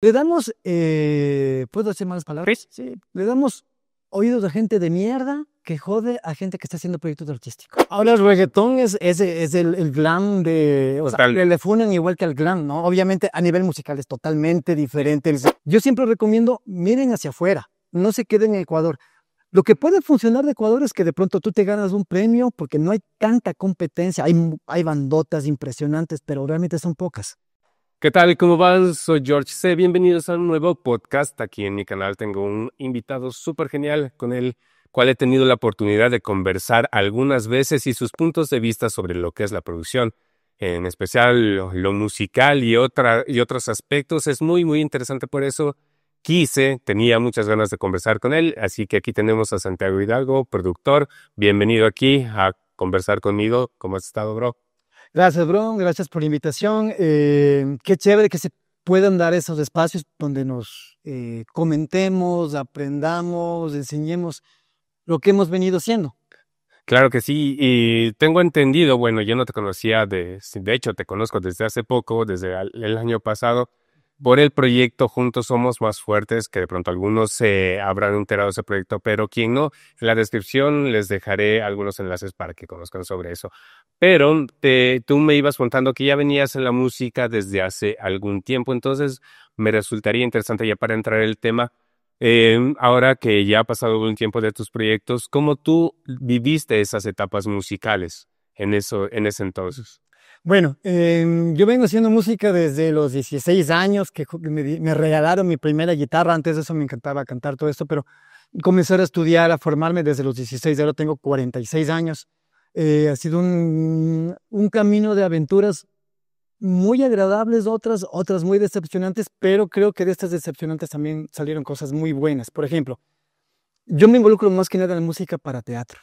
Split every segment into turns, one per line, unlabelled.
Le damos, ¿puedo decir malas palabras? Sí. Le damos oídos a gente de mierda que jode a gente que está haciendo proyectos artísticos. Ahora el reggaetón es el glam de... O sea, le funan igual que al glam, ¿no? Obviamente a nivel musical es totalmente diferente. Yo siempre recomiendo, miren hacia afuera, no se queden en Ecuador. Lo que puede funcionar de Ecuador es que de pronto tú te ganas un premio porque no hay tanta competencia. Hay bandotas impresionantes, pero realmente son pocas.
¿Qué tal? ¿Cómo van? Soy George C. Bienvenidos a un nuevo podcast. Aquí en mi canal tengo un invitado súper genial con el cual he tenido la oportunidad de conversar algunas veces y sus puntos de vista sobre lo que es la producción, en especial lo musical y otros aspectos. Es muy, muy interesante, por eso tenía muchas ganas de conversar con él. Así que aquí tenemos a Santiago Hidalgo, productor. Bienvenido aquí a conversar conmigo. ¿Cómo has estado, bro?
Gracias, bro. Gracias por la invitación. Qué chévere que se puedan dar esos espacios donde nos comentemos, aprendamos, enseñemos lo que hemos venido haciendo.
Claro que sí, y tengo entendido, bueno, yo no te conocía, de hecho te conozco desde hace poco, desde el año pasado, por el proyecto Juntos Somos Más Fuertes, que de pronto algunos se habrán enterado de ese proyecto, pero quien no, en la descripción les dejaré algunos enlaces para que conozcan sobre eso. Pero tú me ibas contando que ya venías en la música desde hace algún tiempo, entonces me resultaría interesante ya para entrar en el tema. Ahora que ya ha pasado un tiempo de tus proyectos, ¿cómo tú viviste esas etapas musicales en ese entonces?
Bueno, yo vengo haciendo música desde los 16 años, que me regalaron mi primera guitarra. Antes de eso me encantaba cantar todo esto, pero comencé a estudiar, a formarme desde los 16. Ahora tengo 46 años. Ha sido un camino de aventuras muy agradables, otras muy decepcionantes, pero creo que de estas decepcionantes también salieron cosas muy buenas. Por ejemplo, yo me involucro más que nada en música para teatro,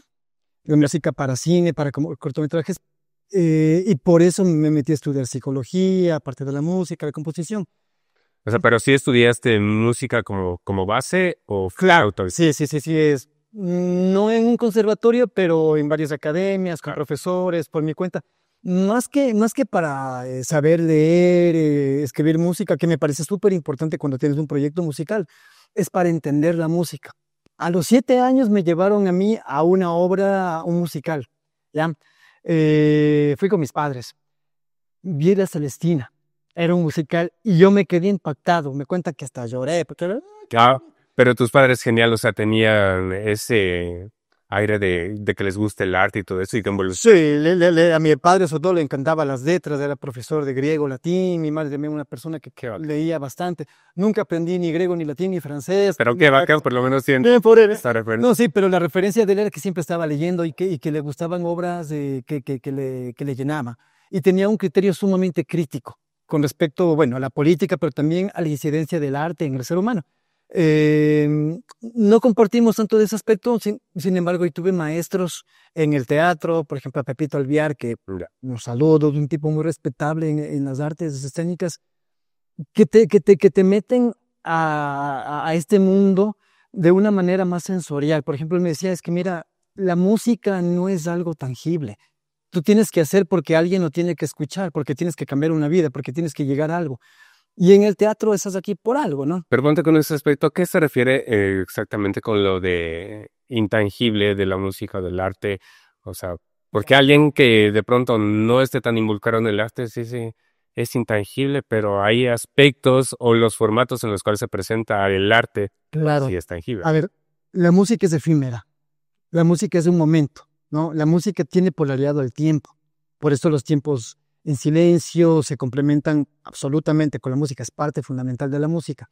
en música para cine, para cortometrajes, y por eso me metí a estudiar psicología, aparte de la música, la composición.
O sea, pero sí estudiaste música como base o
Claro,
flauta.
sí, es. No en un conservatorio, pero en varias academias, con
Claro.
profesores, por mi cuenta. Más que para saber leer, escribir música, que me parece súper importante cuando tienes un proyecto musical, es para entender la música. A los 7 años me llevaron a mí a una obra, un musical, ¿ya? Fui con mis padres. Vi La Celestina. Era un musical y yo me quedé impactado. Me cuenta que hasta lloré, porque
Ah, pero tus padres genial, o sea, tenían ese aire de que les gusta el arte y todo eso y que
sí, a mi padre sobre todo le encantaban las letras, era profesor de griego, latín. Mi madre también una persona que leía bastante. Nunca aprendí ni griego, ni latín, ni francés.
Pero qué bacán, por lo menos tienen
Bien por él.
esta referencia.
No, sí, pero la referencia de él era que siempre estaba leyendo y que le gustaban obras que le llenaba. Y tenía un criterio sumamente crítico con respecto, bueno, a la política, pero también a la incidencia del arte en el ser humano. No compartimos tanto de ese aspecto, sin embargo, y tuve maestros en el teatro, por ejemplo, a Pepito Alviar, que un saludo, un tipo muy respetable en las artes escénicas, que te meten a este mundo de una manera más sensorial. Por ejemplo, él me decía, es que mira, la música no es algo tangible. Tú tienes que hacer porque alguien lo tiene que escuchar, porque tienes que cambiar una vida, porque tienes que llegar a algo. Y en el teatro estás aquí por algo, ¿no?
Pero ponte con ese aspecto, ¿a qué se refiere exactamente con lo de intangible de la música, del arte? O sea, porque alguien que de pronto no esté tan involucrado en el arte, sí, es intangible, pero hay aspectos o los formatos en los cuales se presenta el arte,
Claro.
sí es tangible.
A ver, la música es efímera. La música es un momento, ¿no? La música tiene polaridad al tiempo. Por eso los tiempos en silencio se complementan absolutamente con la música, es parte fundamental de la música.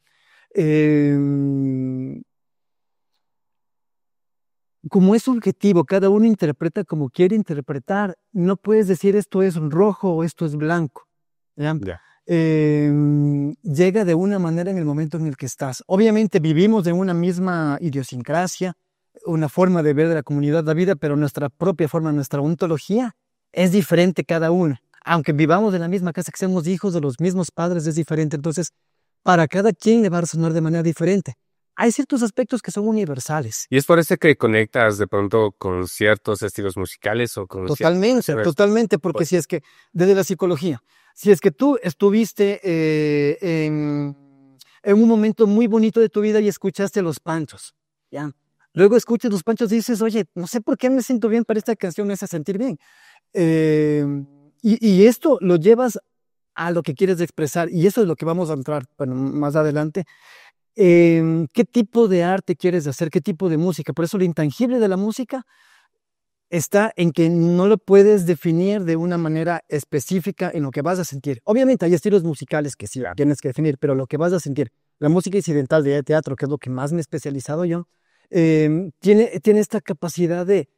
Como es subjetivo, cada uno interpreta como quiere interpretar. No puedes decir esto es rojo o esto es blanco, ¿ya?
Ya.
Llega de una manera en el momento en el que estás. Obviamente vivimos de una misma idiosincrasia, una forma de ver de la comunidad la vida, pero nuestra propia forma, nuestra ontología es diferente cada uno. Aunque vivamos en la misma casa, que seamos hijos de los mismos padres, es diferente. Entonces, para cada quien le va a resonar de manera diferente. Hay ciertos aspectos que son universales.
Y es por eso que conectas de pronto con ciertos estilos musicales o con
Totalmente, porque si es que, desde la psicología, si es que tú estuviste en un momento muy bonito de tu vida y escuchaste Los Panchos, ¿ya? Luego escuchas Los Panchos y dices, oye, no sé por qué me siento bien para esta canción, me hace sentir bien. Y esto lo llevas a lo que quieres expresar, y eso es lo que vamos a entrar, bueno, más adelante. ¿Qué tipo de arte quieres hacer? ¿Qué tipo de música? Por eso lo intangible de la música está en que no lo puedes definir de una manera específica en lo que vas a sentir. Obviamente hay estilos musicales que sí tienes que definir, pero lo que vas a sentir. La música incidental de teatro, que es lo que más me he especializado yo, tiene esta capacidad de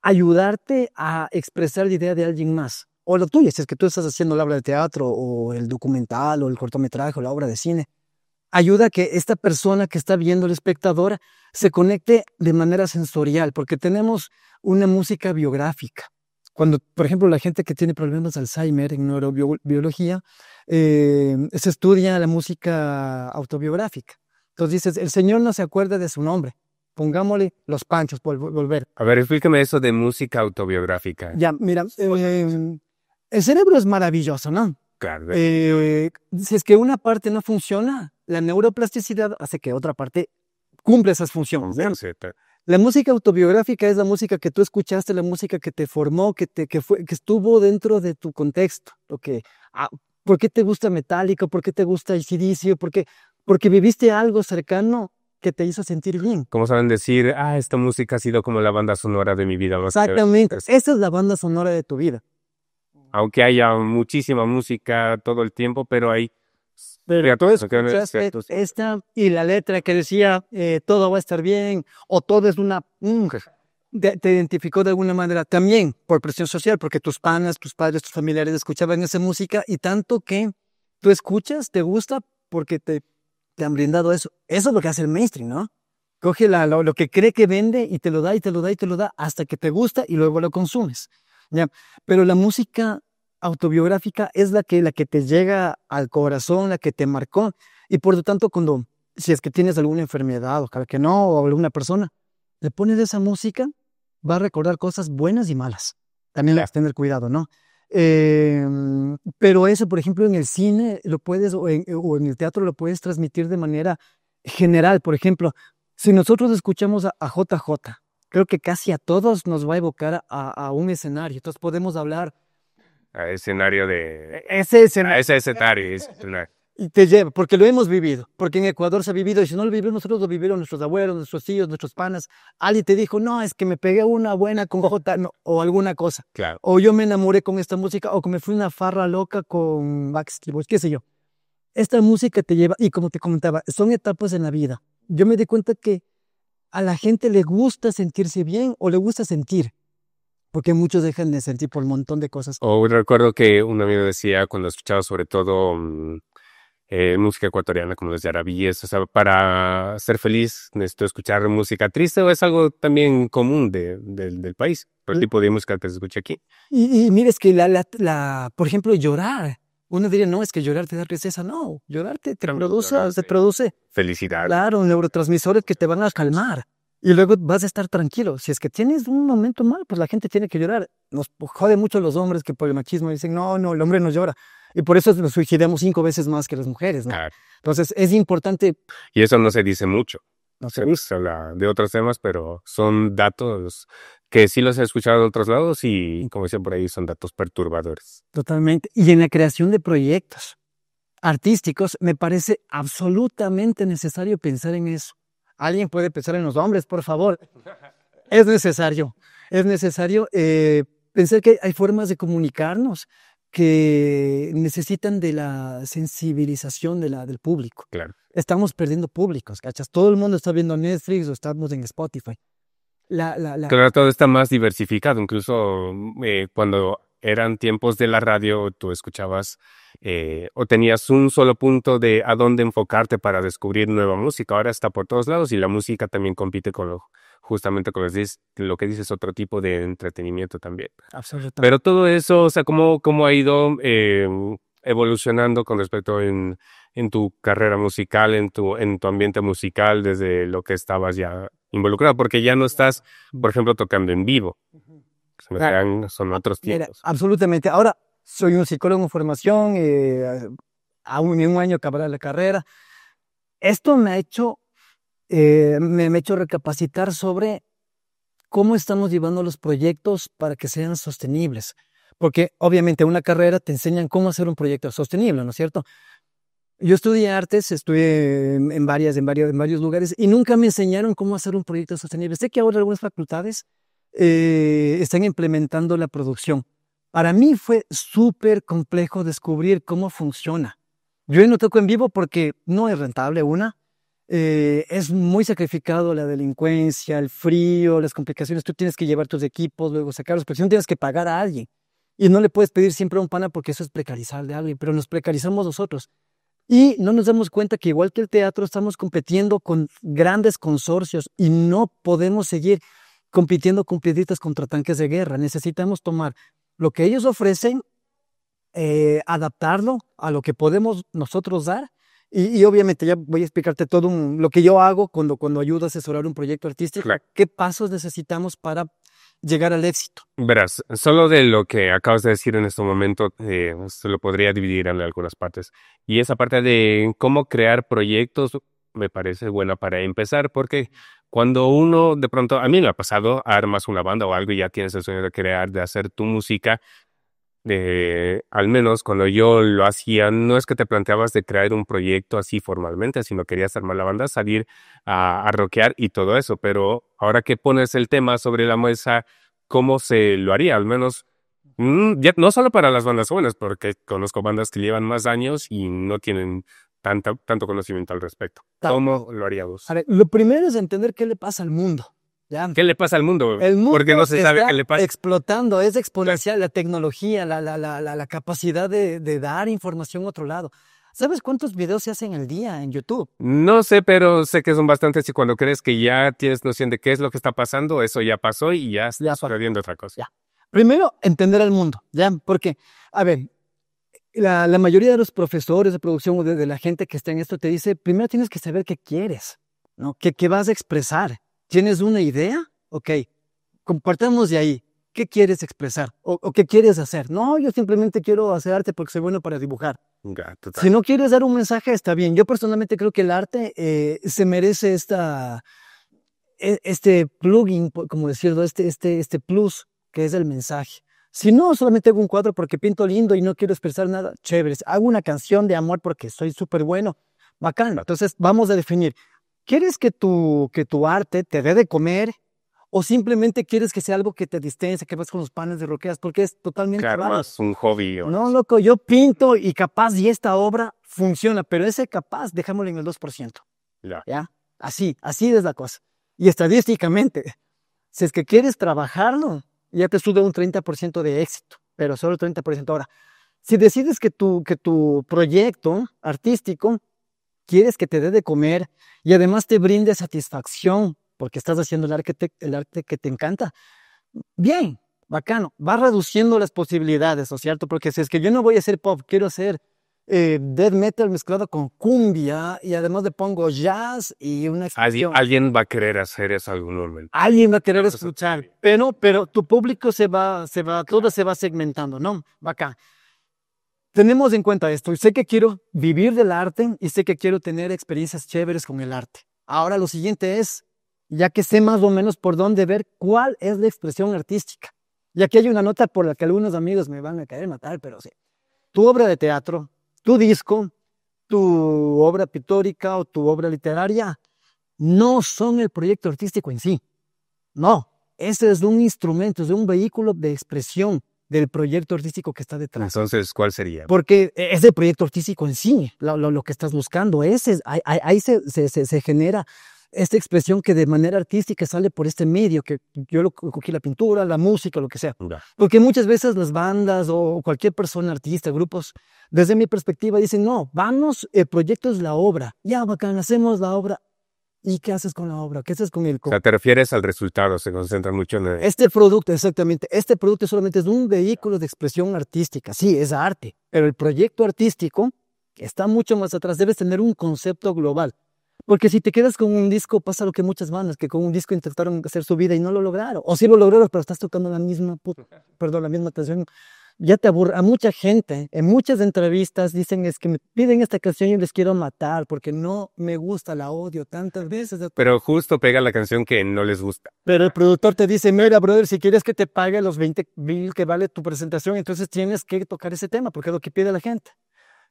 ayudarte a expresar la idea de alguien más. O lo tuyo, si es que tú estás haciendo la obra de teatro, o el documental, o el cortometraje, o la obra de cine. Ayuda a que esta persona que está viendo, el espectador, se conecte de manera sensorial, porque tenemos una música biográfica. Cuando, por ejemplo, la gente que tiene problemas de Alzheimer en neurobiología, se estudia la música autobiográfica. Entonces dices, el señor no se acuerda de su nombre, pongámosle Los Panchos, volver.
A ver, explícame eso de música autobiográfica.
Ya, mira, el cerebro es maravilloso, ¿no?
Claro.
Si es que una parte no funciona, la neuroplasticidad hace que otra parte cumpla esas funciones. La música autobiográfica es la música que tú escuchaste, la música que te formó, que estuvo dentro de tu contexto. ¿Por qué te gusta Metallica? ¿Por qué te gusta AC/DC? Porque viviste algo cercano que te hizo sentir bien.
¿Cómo saben decir, esta música ha sido como la banda sonora de mi vida?
Exactamente, esa es la banda sonora de tu vida.
Aunque haya muchísima música todo el tiempo, pero hay...
Pero tú escuchaste esta y la letra que decía todo va a estar bien, o todo es una... te identificó de alguna manera también por presión social, porque tus panas, tus padres, tus familiares escuchaban esa música, y tanto que tú escuchas, te gusta porque te han brindado eso. Eso es lo que hace el mainstream, ¿no? Coge lo que cree que vende y te lo da y te lo da y te lo da hasta que te gusta y luego lo consumes, ¿ya? Pero la música autobiográfica es la que te llega al corazón, la que te marcó, y por lo tanto si es que tienes alguna enfermedad o que no, o alguna persona, le pones esa música, va a recordar cosas buenas y malas. También debes tener cuidado, ¿no? Pero eso, por ejemplo, en el cine lo puedes, o en el teatro lo puedes transmitir de manera general. Por ejemplo, si nosotros escuchamos a JJ, creo que casi a todos nos va a evocar a un escenario. Entonces podemos hablar
a escenario de...
Ese escenario.
A ese escenario.
Y te lleva, porque lo hemos vivido, porque en Ecuador se ha vivido, y si no lo vivimos nosotros, lo vivieron nuestros abuelos, nuestros tíos, nuestros panas. Alguien te dijo, no, es que me pegué una buena con J, no, o alguna cosa.
Claro.
O yo me enamoré con esta música, o que me fui una farra loca con Backstreet Boys, qué sé yo. Esta música te lleva, y como te comentaba, son etapas en la vida. Yo me di cuenta que a la gente le gusta sentirse bien, o le gusta sentir, porque muchos dejan de sentir por un montón de cosas.
O recuerdo que un amigo decía, cuando escuchaba sobre todo música ecuatoriana, como decía Aravíes, o sea, para ser feliz necesito escuchar música triste, o es algo también común del país, el tipo de música que se escucha aquí.
Y mira, es que por ejemplo, llorar. Uno diría, no, es que llorar te da tristeza. No, llorar te produce
felicidad.
Claro, neurotransmisores que te van a calmar. Y luego vas a estar tranquilo. Si es que tienes un momento mal, pues la gente tiene que llorar. Nos jode mucho los hombres que por el machismo dicen, no, el hombre no llora. Y por eso nos suicidamos 5 veces más que las mujeres, ¿no?
Claro.
Entonces es importante.
Y eso no se dice mucho.
No
se habla de otros temas, pero son datos que sí los he escuchado de otros lados y, como decía por ahí, son datos perturbadores.
Totalmente. Y en la creación de proyectos artísticos me parece absolutamente necesario pensar en eso. Alguien puede pensar en los hombres, por favor. Es necesario pensar que hay formas de comunicarnos que necesitan de la sensibilización del público.
Claro.
Estamos perdiendo públicos, ¿cachas? Todo el mundo está viendo Netflix o estamos en Spotify.
Claro, todo está más diversificado. Incluso cuando eran tiempos de la radio, tú escuchabas o tenías un solo punto de a dónde enfocarte para descubrir nueva música. Ahora está por todos lados y la música también compite justamente con lo que dices, otro tipo de entretenimiento también.
Absolutamente.
Pero todo eso, o sea, ¿cómo ha ido evolucionando con respecto en tu carrera musical, en tu ambiente musical, desde lo que estabas ya involucrado? Porque ya no estás, por ejemplo, tocando en vivo. Son otros tiempos.
Mira, absolutamente. Ahora soy un psicólogo en formación, aún en un año acabará la carrera, esto me ha hecho recapacitar sobre cómo estamos llevando los proyectos para que sean sostenibles. Porque obviamente en una carrera te enseñan cómo hacer un proyecto sostenible, ¿no es cierto? Yo estudié artes, estudié en varios lugares y nunca me enseñaron cómo hacer un proyecto sostenible. Sé que ahora algunas facultades están implementando la producción. Para mí fue súper complejo descubrir cómo funciona. Yo no toco en vivo porque no es rentable, es muy sacrificado la delincuencia, el frío, las complicaciones. Tú tienes que llevar tus equipos, luego sacarlos, pero si no tienes que pagar a alguien. Y no le puedes pedir siempre a un pana porque eso es precarizar de alguien, pero nos precarizamos nosotros. Y no nos damos cuenta que igual que el teatro estamos compitiendo con grandes consorcios y no podemos seguir compitiendo con piedritas contra tanques de guerra. Necesitamos tomar lo que ellos ofrecen, adaptarlo a lo que podemos nosotros dar. Y obviamente ya voy a explicarte todo lo que yo hago cuando ayudo a asesorar un proyecto artístico.
Claro.
¿Qué pasos necesitamos para llegar al éxito?
Verás, solo de lo que acabas de decir en este momento, se lo podría dividir en algunas partes. Y esa parte de cómo crear proyectos me parece buena para empezar, porque cuando uno de pronto, a mí me ha pasado, armas una banda o algo y ya tienes el sueño de crear, de hacer tu música. Al menos cuando yo lo hacía, no es que te planteabas de crear un proyecto así formalmente, sino querías armar la banda, salir a rockear y todo eso. Pero ahora que pones el tema sobre la mesa, ¿cómo se lo haría? Al menos, ya, no solo para las bandas buenas, porque conozco bandas que llevan más años y no tienen tanto conocimiento al respecto. ¿Cómo lo haríamos?
A ver, lo primero es entender qué le pasa al mundo. ¿Ya?
¿Qué le pasa al mundo?
El mundo
porque no se sabe
está
qué le pasa.
Explotando, es exponencial la tecnología, la capacidad de dar información a otro lado. ¿Sabes cuántos videos se hacen al día en YouTube?
No sé, pero sé que son bastantes y cuando crees que ya tienes noción de qué es lo que está pasando, eso ya pasó y ya estás perdiendo otra cosa.
Ya. Primero, entender al mundo, ¿ya? Porque, a ver, la mayoría de los profesores de producción o de la gente que está en esto te dice, primero tienes que saber qué quieres, ¿no? ¿Qué vas a expresar? ¿Tienes una idea? Ok, compartamos de ahí. ¿Qué quieres expresar? ¿O qué quieres hacer? No, yo simplemente quiero hacer arte porque soy bueno para dibujar.
Ya,
Si no quieres dar un mensaje, está bien. Yo personalmente creo que el arte se merece este plugin, como decirlo, este plus, que es el mensaje. Si no, solamente hago un cuadro porque pinto lindo y no quiero expresar nada, chévere. Hago una canción de amor porque soy súper bueno, bacán. Entonces, vamos a definir. ¿Quieres que tu arte te dé de comer o simplemente quieres que sea algo que te distense, que vas con los panes de roqueas? Porque es totalmente
claro,
raro.
más un hobby.
No, loco, yo pinto y capaz y esta obra funciona, pero ese capaz, dejámoslo en el 2%. ¿Ya? Así es la cosa. Y estadísticamente, si es que quieres trabajarlo, ya te sube un 30% de éxito, pero solo el 30%. Ahora, si decides que tu proyecto artístico quieres que te dé de comer y además te brinde satisfacción porque estás haciendo el arte que te encanta, bien, bacano, va reduciendo las posibilidades, ¿no es cierto? Porque si es que yo no voy a hacer pop, quiero hacer death metal mezclado con cumbia y además le pongo jazz y una expresión.
Alguien va a querer hacer eso algún momento.
Alguien va a querer escuchar, pero tu público todo se va segmentando, ¿no? Bacán. Tenemos en cuenta esto. Sé que quiero vivir del arte y sé que quiero tener experiencias chéveres con el arte. Ahora lo siguiente es, ya que sé más o menos por dónde ver cuál es la expresión artística. Y aquí hay una nota por la que algunos amigos me van a querer matar, pero sí. Tu obra de teatro, tu disco, tu obra pictórica o tu obra literaria no son el proyecto artístico en sí. No, ese es un instrumento, es un vehículo de expresión del proyecto artístico que está detrás.
Entonces, ¿cuál sería?
Porque es el proyecto artístico en sí, lo que estás buscando. Ahí se genera esta expresión que de manera artística sale por este medio, que yo lo cogí la pintura, la música, lo que sea. Porque muchas veces las bandas o cualquier persona, artista, grupos, desde mi perspectiva dicen, no, vamos, el proyecto es la obra. Ya, bacán, hacemos la obra. ¿Y qué haces con la obra? ¿Qué haces con el...?
O sea, te refieres al resultado, se concentra mucho en el...
Este producto, exactamente, este producto solamente es un vehículo de expresión artística, sí, es arte, pero el proyecto artístico está mucho más atrás, debes tener un concepto global, porque si te quedas con un disco, pasa lo que muchas bandas, que con un disco intentaron hacer su vida y no lo lograron, o sí lo lograron, pero estás tocando la misma canción ya te aburre. A mucha gente, en muchas entrevistas dicen es que me piden esta canción y yo les quiero matar porque no me gusta, la odio tantas veces.
Pero justo pega la canción que no les gusta.
Pero el productor te dice, mira, brother, si quieres que te pague los 20,000 que vale tu presentación, entonces tienes que tocar ese tema porque es lo que pide la gente.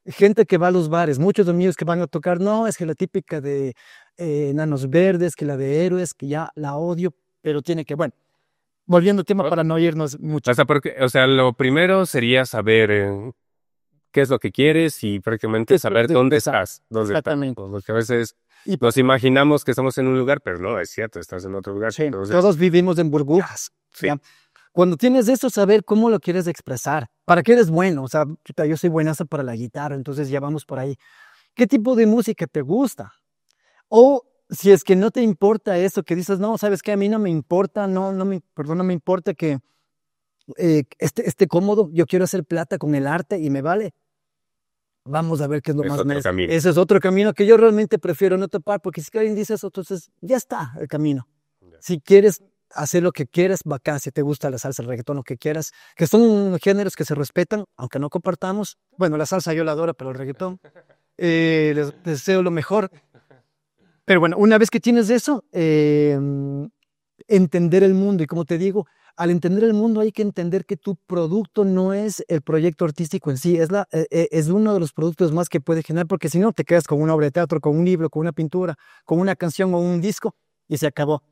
Gente que va a los bares, muchos amigos que van a tocar, no, es que la típica de Enanos Verdes, que la de Héroes, que ya la odio, pero tiene que, bueno. Volviendo al tema para no irnos mucho.
O sea, lo primero sería saber qué es lo que quieres y prácticamente saber dónde estás.
Exactamente.
Porque a veces nos imaginamos que estamos en un lugar, pero no, es cierto, estás en otro lugar.
Sí,
Entonces,
todos vivimos en burbujas.
sí.
¿Ya? Cuando tienes eso, saber cómo lo quieres expresar. ¿Para qué eres bueno? O sea, yo soy buenazo para la guitarra, entonces ya vamos por ahí. ¿Qué tipo de música te gusta? O si es que no te importa eso, que dices, no, ¿sabes qué? A mí no me importa, no me importa que esté cómodo, yo quiero hacer plata con el arte y me vale. Vamos a ver qué es lo
Es
más
otro
honesto.
camino.
Ese es otro camino que yo realmente prefiero no topar, porque si alguien dice eso, entonces ya está el camino. Si quieres hacer lo que quieras, bacán, si te gusta la salsa, el reggaetón, lo que quieras, que son géneros que se respetan, aunque no compartamos. Bueno, la salsa yo la adoro, pero el reggaetón, les deseo lo mejor. Pero bueno, una vez que tienes eso, entender el mundo. Y como te digo, al entender el mundo hay que entender que tu producto no es el proyecto artístico en sí, es uno de los productos más que puede generar, porque si no te quedas con una obra de teatro, con un libro, con una pintura, con una canción o un disco y se acabó.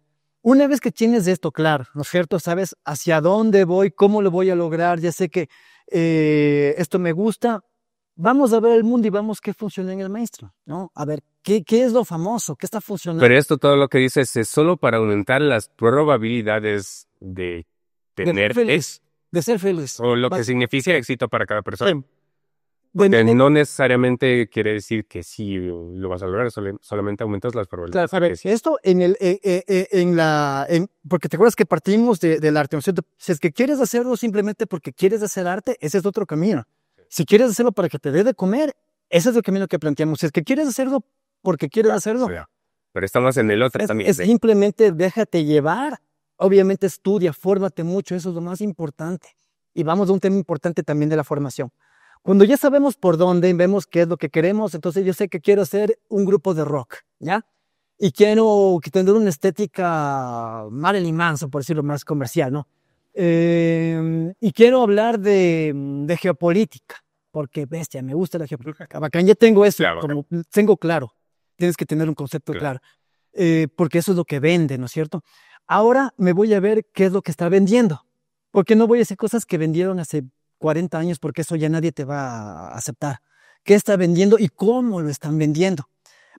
Una vez que tienes esto claro, ¿no es cierto? Sabes hacia dónde voy, cómo lo voy a lograr, ya sé que esto me gusta. Vamos a ver el mundo y vamos qué funciona en el mainstream, ¿no? A ver, ¿qué es lo famoso? ¿Qué está funcionando?
Pero esto, todo lo que dices, es solo para aumentar las probabilidades de tener
de ser feliz.
o lo que significa éxito para cada persona.
Sí.
Que no necesariamente quiere decir que sí lo vas a lograr, solamente aumentas las probabilidades.
Claro, a ver, esto porque te acuerdas que partimos del arte, ¿no es cierto? Si es que quieres hacerlo simplemente porque quieres hacer arte, ese es otro camino. Si quieres hacerlo para que te dé de comer, ese es el camino que planteamos. Si es que quieres hacerlo porque quieres hacerlo.
Pero estamos en el otro también.
Es simplemente déjate llevar. Obviamente estudia, fórmate mucho, eso es lo más importante. Y vamos a un tema importante también de la formación. Cuando ya sabemos por dónde, vemos qué es lo que queremos, entonces yo sé que quiero hacer un grupo de rock, ¿ya? Y quiero tener una estética Marilyn Manson, por decirlo más comercial, ¿no? Y quiero hablar de geopolítica, porque bestia, me gusta la geopolítica. Bacán, ya tengo eso, como tengo claro. Tienes que tener un concepto claro. Porque eso es lo que vende, ¿no es cierto? Ahora me voy a ver qué es lo que está vendiendo, porque no voy a hacer cosas que vendieron hace 40 años, porque eso ya nadie te va a aceptar. ¿Qué está vendiendo y cómo lo están vendiendo?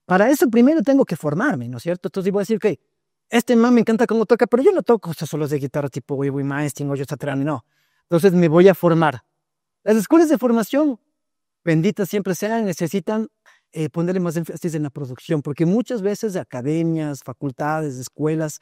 Para eso primero tengo que formarme, ¿no es cierto? Entonces voy a decir que este man me encanta cómo toca, pero yo no toco solos de guitarra tipo Wee Maesting o Joe Satriani, no. Entonces me voy a formar. Las escuelas de formación, benditas siempre sean, necesitan ponerle más énfasis en la producción, porque muchas veces academias, facultades, escuelas,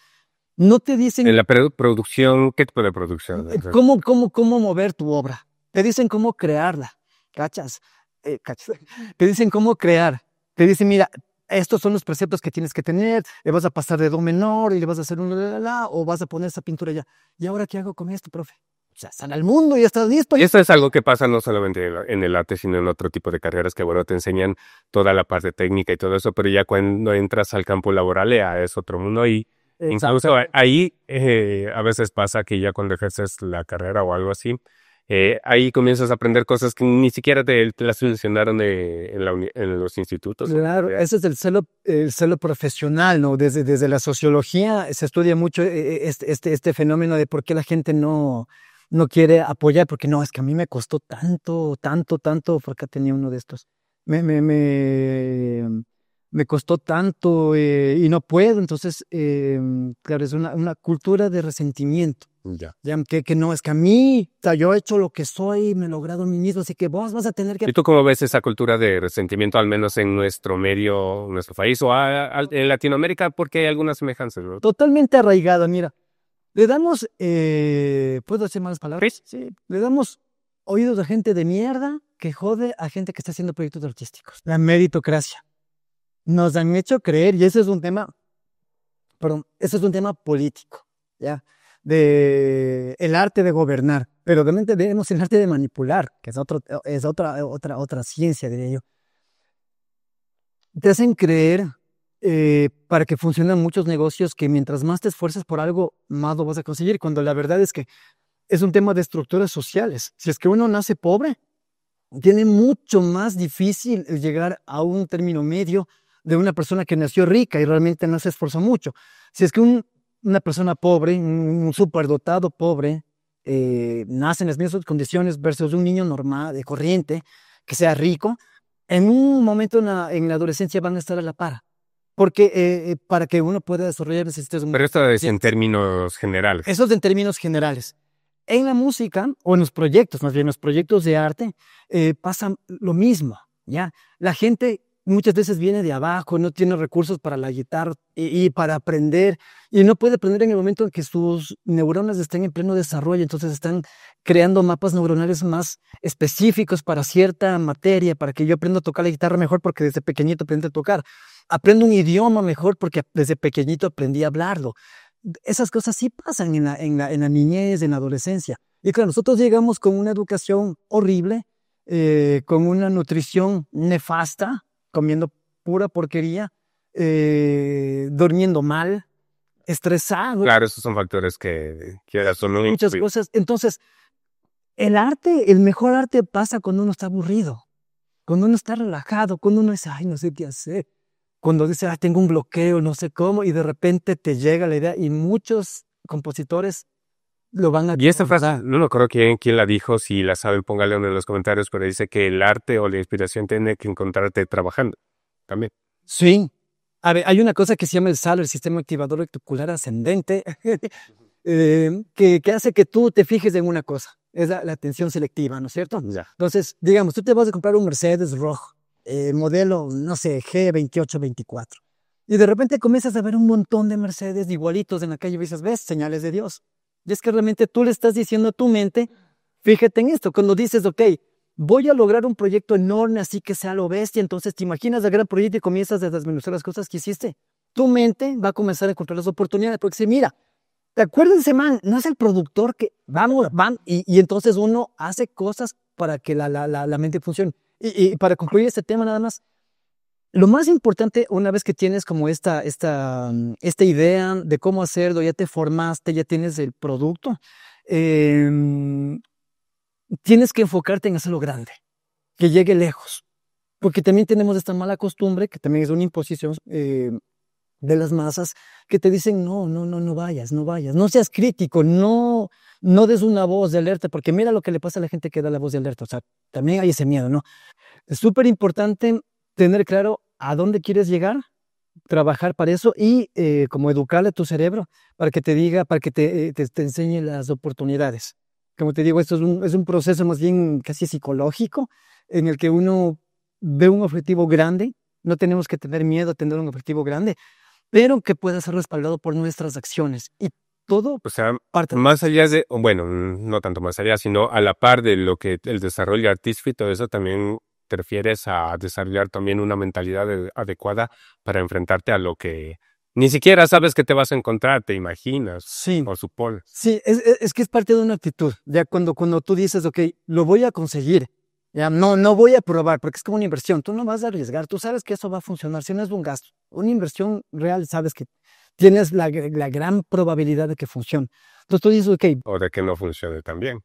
no te dicen...
En la producción, ¿qué tipo de producción?
¿Cómo mover tu obra? Te dicen cómo crearla, ¿cachas? Te dicen cómo crear. Te dicen, mira, estos son los preceptos que tienes que tener, le vas a pasar de do menor y le vas a hacer un la, o vas a poner esa pintura ya. ¿Y ahora qué hago con esto, profe? O sea, sal al mundo y estás listo.
Y esto es algo que pasa no solamente en el arte, sino en otro tipo de carreras que, bueno, te enseñan toda la parte técnica y todo eso, pero ya cuando entras al campo laboral ya es otro mundo y incluso ahí a veces pasa que ya cuando ejerces la carrera o algo así, ahí comienzas a aprender cosas que ni siquiera te las mencionaron en los institutos.
Claro, ese es el celo profesional, ¿no? Desde la sociología se estudia mucho este fenómeno de por qué la gente no quiere apoyar, porque no, es que a mí me costó tanto, porque tenía uno de estos. Me costó tanto y no puedo, entonces, claro, es una cultura de resentimiento.
Ya.
Que no, es que a mí, o sea, yo he hecho lo que soy, me he logrado a mí mismo, así que vos vas a tener que...
¿Y tú cómo ves esa cultura de resentimiento, al menos en nuestro medio, nuestro país o en Latinoamérica? Porque hay algunas semejanzas, ¿no?
Totalmente arraigado, mira. Le damos, ¿puedo decir malas palabras? Sí. Le damos oídos a gente de mierda que jode a gente que está haciendo proyectos artísticos. La meritocracia. Nos han hecho creer, y ese es un tema, perdón, ese es un tema político, ¿ya? de el arte de gobernar, pero realmente tenemos el arte de manipular, que es otra ciencia, diría yo. Te hacen creer para que funcionen muchos negocios que mientras más te esfuerces por algo, más lo vas a conseguir, cuando la verdad es que es un tema de estructuras sociales. Si es que uno nace pobre, tiene mucho más difícil llegar a un término medio de una persona que nació rica y realmente no se esforzó mucho. Si es que una persona pobre, un superdotado pobre, nace en las mismas condiciones versus un niño normal, de corriente, que sea rico, en un momento en la adolescencia van a estar a la par. Porque para que uno pueda desarrollar necesitas
Pero esto es en términos generales.
Eso es en términos generales. En la música, o en los proyectos, más bien los proyectos de arte, pasa lo mismo, ¿ya? La gente muchas veces viene de abajo, no tiene recursos para la guitarra y para aprender, y no puede aprender en el momento en que sus neuronas estén en pleno desarrollo, entonces están creando mapas neuronales más específicos para cierta materia, para que yo aprenda a tocar la guitarra mejor porque desde pequeñito aprendí a tocar. Aprendo un idioma mejor porque desde pequeñito aprendí a hablarlo. Esas cosas sí pasan en la niñez, en la adolescencia. Y claro, nosotros llegamos con una educación horrible, con una nutrición nefasta, comiendo pura porquería, durmiendo mal, estresado.
Claro, esos son factores que son muy
muchas cosas. Entonces, el mejor arte pasa cuando uno está aburrido, cuando uno está relajado, cuando uno dice, ay, no sé qué hacer. Cuando dice, ah, tengo un bloqueo, no sé cómo, y de repente te llega la idea, y muchos compositores lo van a...
Y esta frase, no me acuerdo quién la dijo, si la saben, póngale uno en los comentarios, pero dice que el arte o la inspiración tiene que encontrarte trabajando también.
Sí. A ver, hay una cosa que se llama el SAL, el sistema activador reticular ascendente, que hace que tú te fijes en una cosa. Es la atención selectiva, ¿no es cierto?
Ya.
Entonces, digamos, tú te vas a comprar un Mercedes rojo, modelo, no sé, G2824. Y de repente comienzas a ver un montón de Mercedes igualitos en la calle y dices, ves, señales de Dios. Y es que realmente tú le estás diciendo a tu mente, fíjate en esto, cuando dices, ok, voy a lograr un proyecto enorme así que sea lo bestia, entonces te imaginas el gran proyecto y comienzas a desmenuzar las cosas que hiciste. Tu mente va a comenzar a encontrar las oportunidades, porque si mira, ¿te acuerdas de ese man? No es el productor que vamos, y entonces uno hace cosas para que la mente funcione. Y para concluir este tema nada más, lo más importante, una vez que tienes como esta idea de cómo hacerlo, ya te formaste, ya tienes el producto, tienes que enfocarte en hacerlo grande, que llegue lejos. Porque también tenemos esta mala costumbre, que también es una imposición de las masas, que te dicen, no vayas, no seas crítico, no des una voz de alerta, porque mira lo que le pasa a la gente que da la voz de alerta, o sea, también hay ese miedo, ¿no? Es súper importante tener claro a dónde quieres llegar, trabajar para eso y como educarle a tu cerebro para que te diga, para que te enseñe las oportunidades. Como te digo, esto es un proceso más bien casi psicológico en el que uno ve un objetivo grande, no tenemos que tener miedo a tener un objetivo grande, pero que pueda ser respaldado por nuestras acciones y todo
O sea,
parte
más allá de, bueno, no tanto más allá, sino a la par de lo que el desarrollo artístico y todo eso, también te refieres a desarrollar también una mentalidad adecuada para enfrentarte a lo que ni siquiera sabes que te vas a encontrar, te imaginas
sí.
o supones.
Sí, es que es parte de una actitud. Ya cuando tú dices, ok, lo voy a conseguir, ya no voy a probar, porque es como una inversión. Tú no vas a arriesgar, tú sabes que eso va a funcionar, si no es un gasto. Una inversión real, sabes que tienes la gran probabilidad de que funcione. Entonces tú dices, ok,
O de que no funcione también.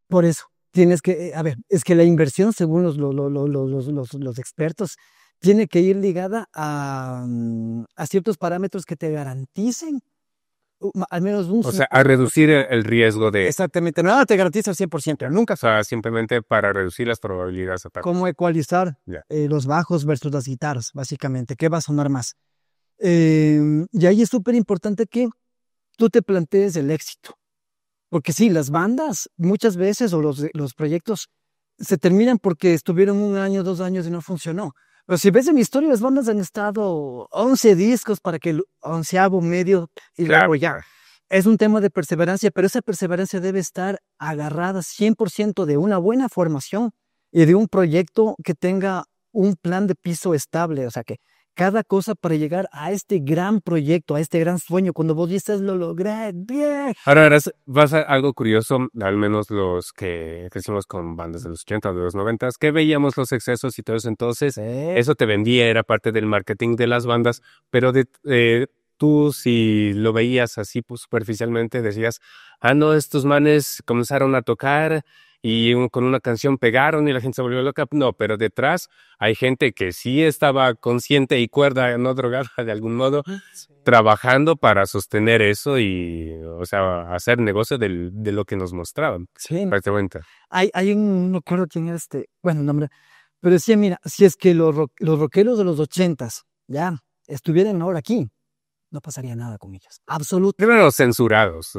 por eso tienes que, a ver, es que la inversión, según los expertos, tiene que ir ligada a ciertos parámetros que te garanticen al menos un...
O sea, a reducir el riesgo de...
Exactamente, nada te garantiza el 100%, nunca.
O sea, simplemente para reducir las probabilidades de ataque.
Cómo ecualizar
Ya.
los bajos versus las guitarras, básicamente, ¿qué va a sonar más? Y ahí es súper importante que tú te plantees el éxito. Porque sí, las bandas muchas veces o los proyectos se terminan porque estuvieron 1 año, 2 años y no funcionó. Pero si ves en mi historia, las bandas han estado 11 discos para que el 11º medio y
Claro.
luego ya. Es un tema de perseverancia, pero esa perseverancia debe estar agarrada 100% de una buena formación y de un proyecto que tenga un plan de piso estable, o sea, que cada cosa para llegar a este gran proyecto, a este gran sueño. Cuando vos dices, lo logré, bien.
Ahora vas a algo curioso, al menos los que crecimos con bandas de los 80, de los 90, que veíamos los excesos y todo eso, entonces eso te vendía, era parte del marketing de las bandas, pero tú si lo veías así pues, superficialmente decías, no, estos manes comenzaron a tocar y con una canción pegaron y la gente se volvió loca. No, pero detrás hay gente que sí estaba consciente y cuerda, no drogada de algún modo, trabajando para sostener eso y, o sea, hacer negocio de lo que nos mostraban.
Sí.
Prácticamente.
Hay no recuerdo quién era bueno, nombre, pero decía, mira, si es que los rockeros de los 80s ya estuvieran ahora aquí, no pasaría nada con ellos. Absolutamente.
Primero censurados,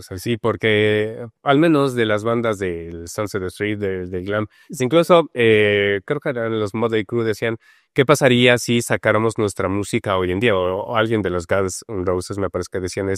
así, porque al menos de las bandas del Sunset Street, del glam, incluso creo que eran los Mötley Crüe decían, ¿qué pasaría si sacáramos nuestra música hoy en día? O alguien de los Guns N' Roses me parece que hacían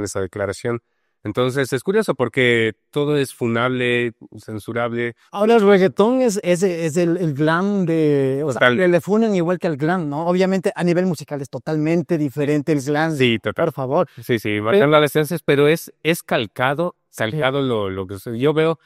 esa declaración. Entonces es curioso porque todo es funable, censurable.
Ahora el reggaetón es el glam de... O sea, le funan igual que al glam, ¿no? Obviamente a nivel musical es totalmente diferente el glam.
Sí, total.
Por favor.
Sí, marcan las esencias, pero es calcado lo que yo veo.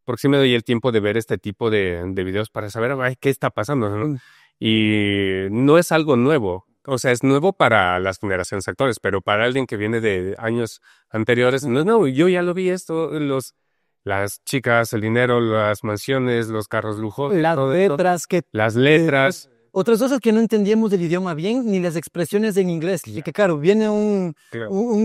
Porque sí me doy el tiempo de ver este tipo de videos para saber qué está pasando, ¿no? Y no es algo nuevo. O sea, es nuevo para las generaciones actuales, pero para alguien que viene de años anteriores, no es nuevo. Yo ya lo vi esto, las chicas, el dinero, las mansiones, los carros lujosos. Las letras.
Otras cosas que no entendíamos del idioma bien, ni las expresiones en inglés. Y que claro, viene un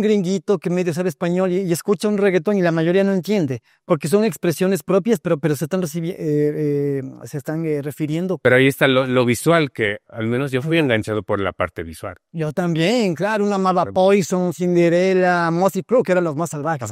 gringuito que medio sabe español y escucha un reggaetón y la mayoría no entiende, porque son expresiones propias, pero se están refiriendo.
Pero ahí está lo visual, que al menos yo fui enganchado por la parte visual.
Yo también, claro, una Mava Poison, Cinderella, Motley Crue, que eran los más salvajes.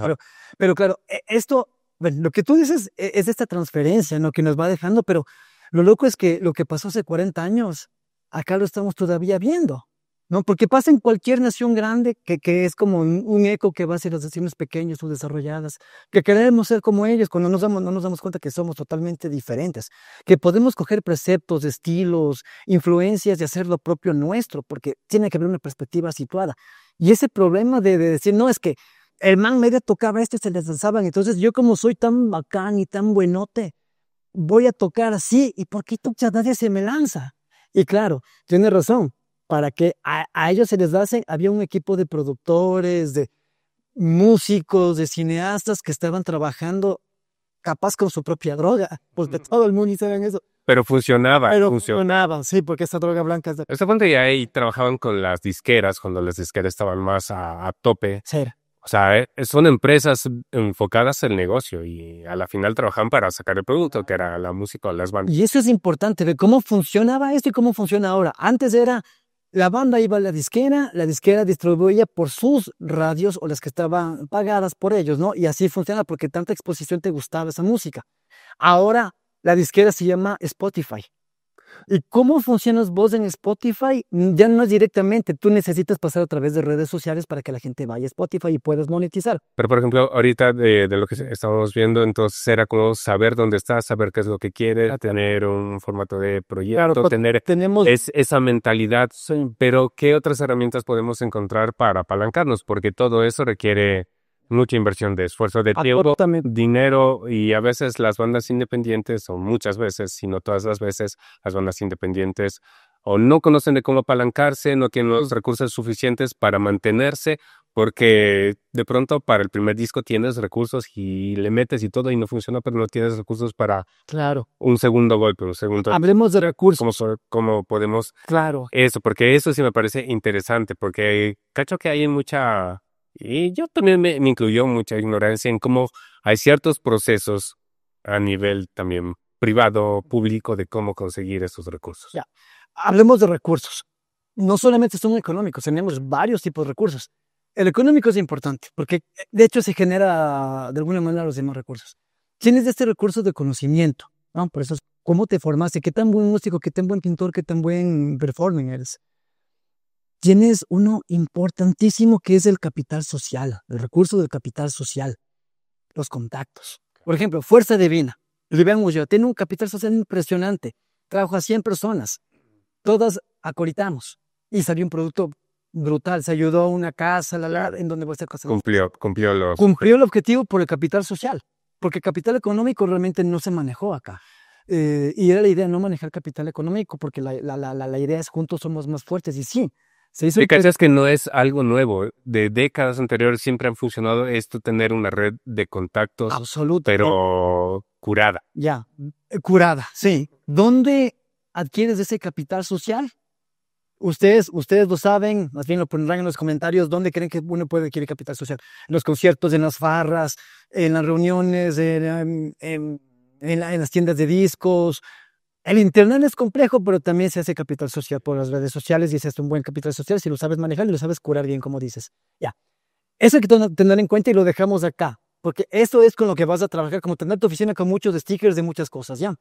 Pero claro, esto, bueno, lo que tú dices es esta transferencia, ¿no? Que nos va dejando, pero lo loco es que lo que pasó hace 40 años, acá lo estamos todavía viendo, ¿no? Porque pasa en cualquier nación grande que es como un eco que va hacia las naciones pequeñas o desarrolladas, que queremos ser como ellos cuando no nos damos cuenta que somos totalmente diferentes, que podemos coger preceptos, estilos, influencias y hacer lo propio nuestro, porque tiene que haber una perspectiva situada. Y ese problema de decir, no, es que el man medio tocaba se les danzaban, entonces yo como soy tan bacán y tan buenote, voy a tocar así, ¿y por qué nadie se me lanza? Y claro, tiene razón, para que a ellos se les hace, había un equipo de productores, de músicos, de cineastas que estaban trabajando capaz con su propia droga, porque todo el mundo hiciera eso.
Pero funcionaba.
Funcionaba, sí, porque esa droga blanca es de...
Ese punto ya ahí trabajaban con las disqueras, cuando las disqueras estaban más a tope.
Sí.
O sea, son empresas enfocadas al negocio y a la final trabajan para sacar el producto, que era la música o las bandas.
Y eso es importante, ver cómo funcionaba esto y cómo funciona ahora. Antes era, la banda iba a la disquera distribuía por sus radios o las que estaban pagadas por ellos, ¿no? Y así funciona porque tanta exposición te gustaba esa música. Ahora la disquera se llama Spotify. ¿Y cómo funcionas vos en Spotify? Ya no es directamente, tú necesitas pasar a través de redes sociales para que la gente vaya a Spotify y puedas monetizar.
Pero por ejemplo, ahorita de lo que estamos viendo, entonces era como saber dónde estás, saber qué es lo que quieres, tener un formato de proyecto, tenemos esa mentalidad.
Sí.
Pero ¿qué otras herramientas podemos encontrar para apalancarnos? Porque todo eso requiere mucha inversión de esfuerzo, de tiempo, dinero, y a veces las bandas independientes, o muchas veces, si no todas las veces, las bandas independientes o no conocen de cómo apalancarse, no tienen los recursos suficientes para mantenerse, porque de pronto para el primer disco tienes recursos y le metes y todo y no funciona, pero no tienes recursos para un segundo golpe, un segundo...
Hablemos de recursos.
¿Cómo podemos...
Claro.
Eso, porque eso sí me parece interesante, porque cacho que hay mucha... Y yo también me incluyó mucha ignorancia en cómo hay ciertos procesos a nivel también privado, público, de cómo conseguir esos recursos.
Ya, hablemos de recursos. No solamente son económicos, tenemos varios tipos de recursos. El económico es importante porque de hecho se genera de alguna manera los demás recursos. Tienes este recurso de conocimiento, ¿no? Por eso, ¿cómo te formaste? ¿Qué tan buen músico, qué tan buen pintor, qué tan buen performer eres? Tienes uno importantísimo que es el capital social, el recurso del capital social, los contactos. Por ejemplo, Fuerza Divina. Rubén Ulloa tiene un capital social impresionante. Trabaja a 100 personas, todas acolitamos y salió un producto brutal. Se ayudó a una casa, en donde voy a hacer cosas. Cumplió el objetivo por el capital social, porque capital económico realmente no se manejó acá. Y era la idea no manejar capital económico, porque la idea es juntos somos más fuertes. Y sí, se hizo.
Es que no es algo nuevo. De décadas anteriores siempre han funcionado esto, tener una red de contactos.
Absoluto.
Pero curada.
Ya, curada, sí. ¿Dónde adquieres ese capital social? Ustedes lo saben, más bien lo pondrán en los comentarios, ¿dónde creen que uno puede adquirir capital social? En los conciertos, en las farras, en las reuniones, en las tiendas de discos. El internet es complejo, pero también se hace capital social por las redes sociales y se hace un buen capital social si lo sabes manejar y lo sabes curar bien, como dices. Ya, eso hay que tener en cuenta y lo dejamos acá, porque eso es con lo que vas a trabajar, como tener tu oficina con muchos stickers de muchas cosas, ¿ya?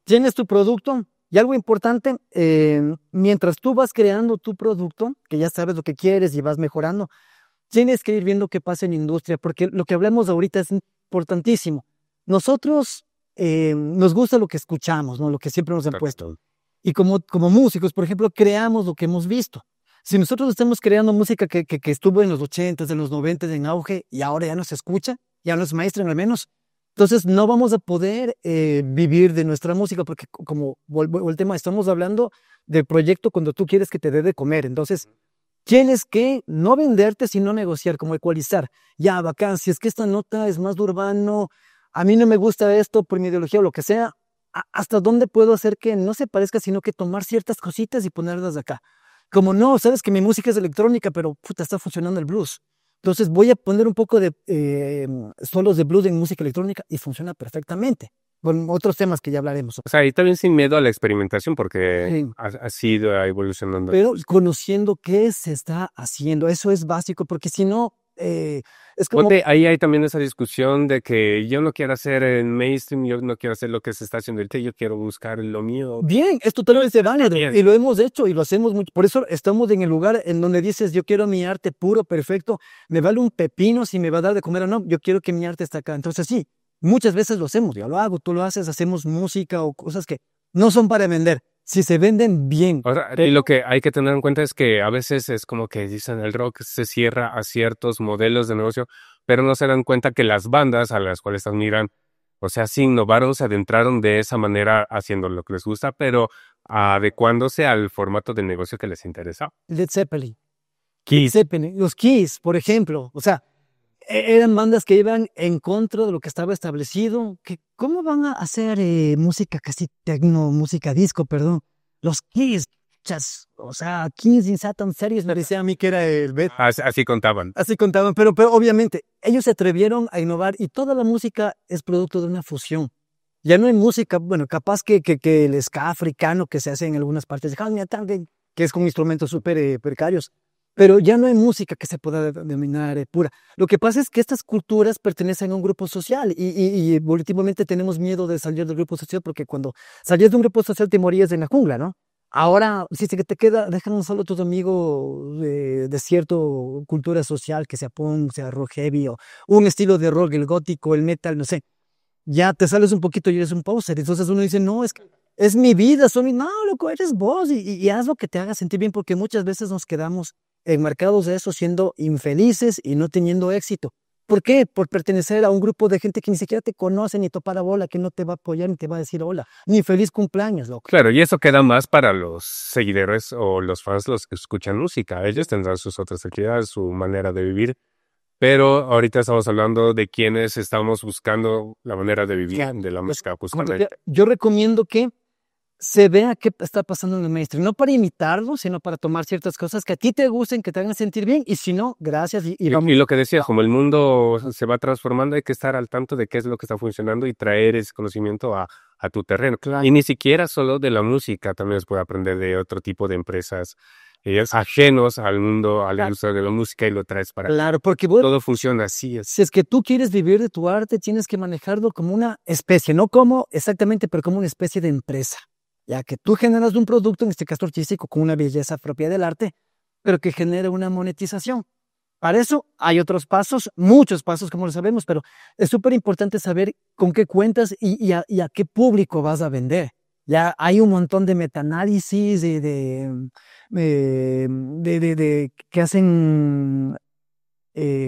Tienes tu producto. Y algo importante, mientras tú vas creando tu producto, que ya sabes lo que quieres y vas mejorando, tienes que ir viendo qué pasa en la industria, porque lo que hablamos ahorita es importantísimo. Nosotros nos gusta lo que escuchamos, ¿no? Lo que siempre nos han puesto. Y como músicos, por ejemplo, creamos lo que hemos visto. Si nosotros estamos creando música que estuvo en los 80s, en los 90s en auge y ahora ya no se escucha, ya no es maestra al menos, entonces no vamos a poder vivir de nuestra música, porque como el tema, estamos hablando del proyecto cuando tú quieres que te dé de comer. Entonces tienes que no venderte, sino negociar, como ecualizar. Ya, bacán, si es que esta nota es más de urbano, a mí no me gusta esto por mi ideología o lo que sea, ¿hasta dónde puedo hacer que no se parezca, sino que tomar ciertas cositas y ponerlas acá? Como no, sabes que mi música es electrónica, pero puta, está funcionando el blues. Entonces voy a poner un poco de solos de blues en música electrónica y funciona perfectamente. Con otros temas que ya hablaremos.
O sea, y también sin miedo a la experimentación, porque sí, ha sido evolucionando.
Pero conociendo qué se está haciendo, eso es básico, porque si no, es como...
Ahí hay también esa discusión de que yo no quiero hacer el mainstream, yo no quiero hacer lo que se está haciendo ahorita, yo quiero buscar lo mío.
Bien, es totalmente válido y lo hemos hecho y lo hacemos mucho. Por eso estamos en el lugar en donde dices, yo quiero mi arte puro, perfecto, me vale un pepino si me va a dar de comer o no, yo quiero que mi arte esté acá. Entonces sí, muchas veces lo hacemos, yo lo hago, tú lo haces, hacemos música o cosas que no son para vender. Si se venden bien.
O sea, y lo que hay que tener en cuenta es que a veces es como que dicen el rock se cierra a ciertos modelos de negocio, pero no se dan cuenta que las bandas a las cuales admiran, o sea, sí innovaron, se adentraron de esa manera haciendo lo que les gusta, pero adecuándose al formato de negocio que les interesa.
Led Zeppelin. Led Zeppelin. Los Kiss, por ejemplo. O sea, eran bandas que iban en contra de lo que estaba establecido. ¿Cómo van a hacer música casi tecno, música disco, perdón? Los Kiss, o sea, Kiss in Satan Series me decía a mí que era el bet.
Así contaban.
Así contaban, pero obviamente ellos se atrevieron a innovar y toda la música es producto de una fusión. Ya no hay música, bueno, capaz que el ska africano que se hace en algunas partes de que es con instrumentos súper precarios. Pero ya no hay música que se pueda denominar pura. Lo que pasa es que estas culturas pertenecen a un grupo social y evolutivamente tenemos miedo de salir del grupo social porque cuando salías de un grupo social te morías en la jungla, ¿no? Ahora, si te queda, dejan solo tus amigos de cierta cultura social, que sea punk, sea rock heavy o un estilo de rock, el gótico, el metal, no sé. Ya te sales un poquito y eres un poser. Entonces uno dice, no, es que es mi vida, no, loco, eres vos y haz lo que te haga sentir bien porque muchas veces nos quedamos enmarcados de eso, siendo infelices y no teniendo éxito. ¿Por qué? Por pertenecer a un grupo de gente que ni siquiera te conoce, ni topa la bola, que no te va a apoyar, ni te va a decir hola, ni feliz cumpleaños, loco.
Claro, y eso queda más para los seguidores o los fans, los que escuchan música. Ellos tendrán sus otras actividades, su manera de vivir. Pero ahorita estamos hablando de quienes estamos buscando la manera de vivir de la música.
Yo recomiendo que se vea qué está pasando en el mainstream, no para imitarlo, sino para tomar ciertas cosas que a ti te gusten, que te hagan sentir bien, y si no, gracias. Y
lo que decías, como el mundo se va transformando, hay que estar al tanto de qué es lo que está funcionando y traer ese conocimiento a tu terreno.
Claro.
Y ni siquiera solo de la música, también se puede aprender de otro tipo de empresas ajenos al mundo, a la industria de la música y lo traes para...
Claro, porque
todo funciona así.
Si es que tú quieres vivir de tu arte, tienes que manejarlo como una especie, no como exactamente, pero como una especie de empresa. Ya que tú generas un producto, en este caso artístico, con una belleza propia del arte, pero que genera una monetización. Para eso hay otros pasos, muchos pasos, como lo sabemos, pero es súper importante saber con qué cuentas y a qué público vas a vender. Ya hay un montón de metaanálisis, que hacen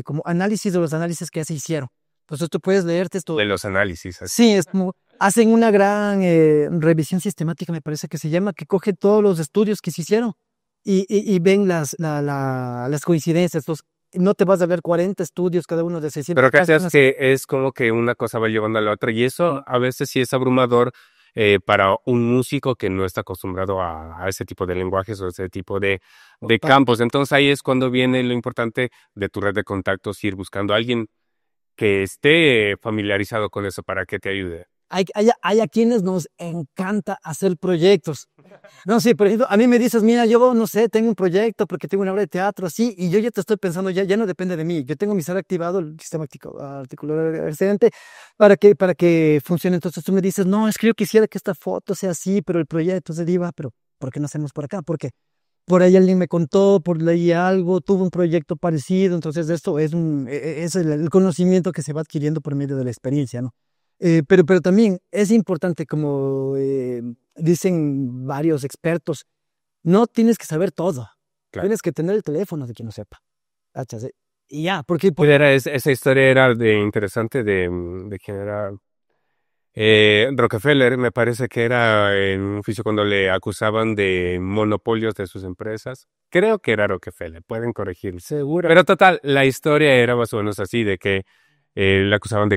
como análisis de los análisis que ya se hicieron. Entonces tú puedes leerte esto.
De los análisis.
Sí, es como hacen una gran revisión sistemática, me parece que se llama, que coge todos los estudios que se hicieron y ven las coincidencias. Entonces, no te vas a ver 40 estudios, cada uno de 600.
Pero crees que es como que una cosa va llevando a la otra y eso a veces sí es abrumador para un músico que no está acostumbrado a ese tipo de lenguajes o ese tipo de campos. Entonces ahí es cuando viene lo importante de tu red de contactos, ir buscando a alguien que esté familiarizado con eso para que te ayude.
Hay a quienes nos encanta hacer proyectos. No, sí, por ejemplo, a mí me dices, mira, yo no sé, tengo un proyecto porque tengo una obra de teatro, así, y yo ya te estoy pensando, ya no depende de mí. Yo tengo mi ser activado, el sistema articular excedente, para que funcione. Entonces tú me dices, no, es que yo quisiera que esta foto sea así, pero el proyecto se diva, pero ¿por qué no hacemos por acá? Porque por ahí alguien me contó, por leí algo, tuvo un proyecto parecido, entonces esto es el conocimiento que se va adquiriendo por medio de la experiencia, ¿no? Pero también es importante, como dicen varios expertos, no tienes que saber todo.
Claro.
Tienes que tener el teléfono de quien no sepa. ¿Cachas? Y ya, porque
Pues esa historia era interesante de quién era. Rockefeller, me parece que era en un juicio cuando le acusaban de monopolios de sus empresas. Creo que era Rockefeller, pueden corregirme.
seguro.
Pero total, la historia era más o menos así, de que le acusaban a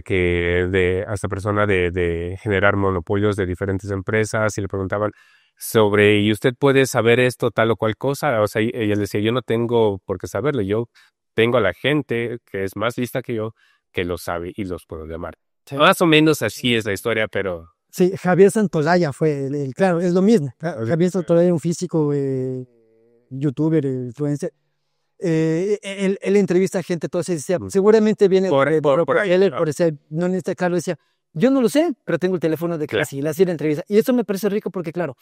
esta persona de generar monopolios de diferentes empresas y le preguntaban sobre, ¿y usted puede saber esto, tal o cual cosa? O sea, ella decía, yo no tengo por qué saberlo, yo tengo a la gente que es más lista que yo, que lo sabe y los puedo llamar. Sí. Más o menos así es la historia, pero...
Sí, Javier Santolaya fue, claro, es lo mismo. Javier Santolaya, un físico, youtuber, influencer. Él entrevista a gente, entonces decía, seguramente viene por él, no necesita, claro, decía, yo no lo sé, pero tengo el teléfono de clase y le hacía la entrevista. Y eso me parece rico porque, claro,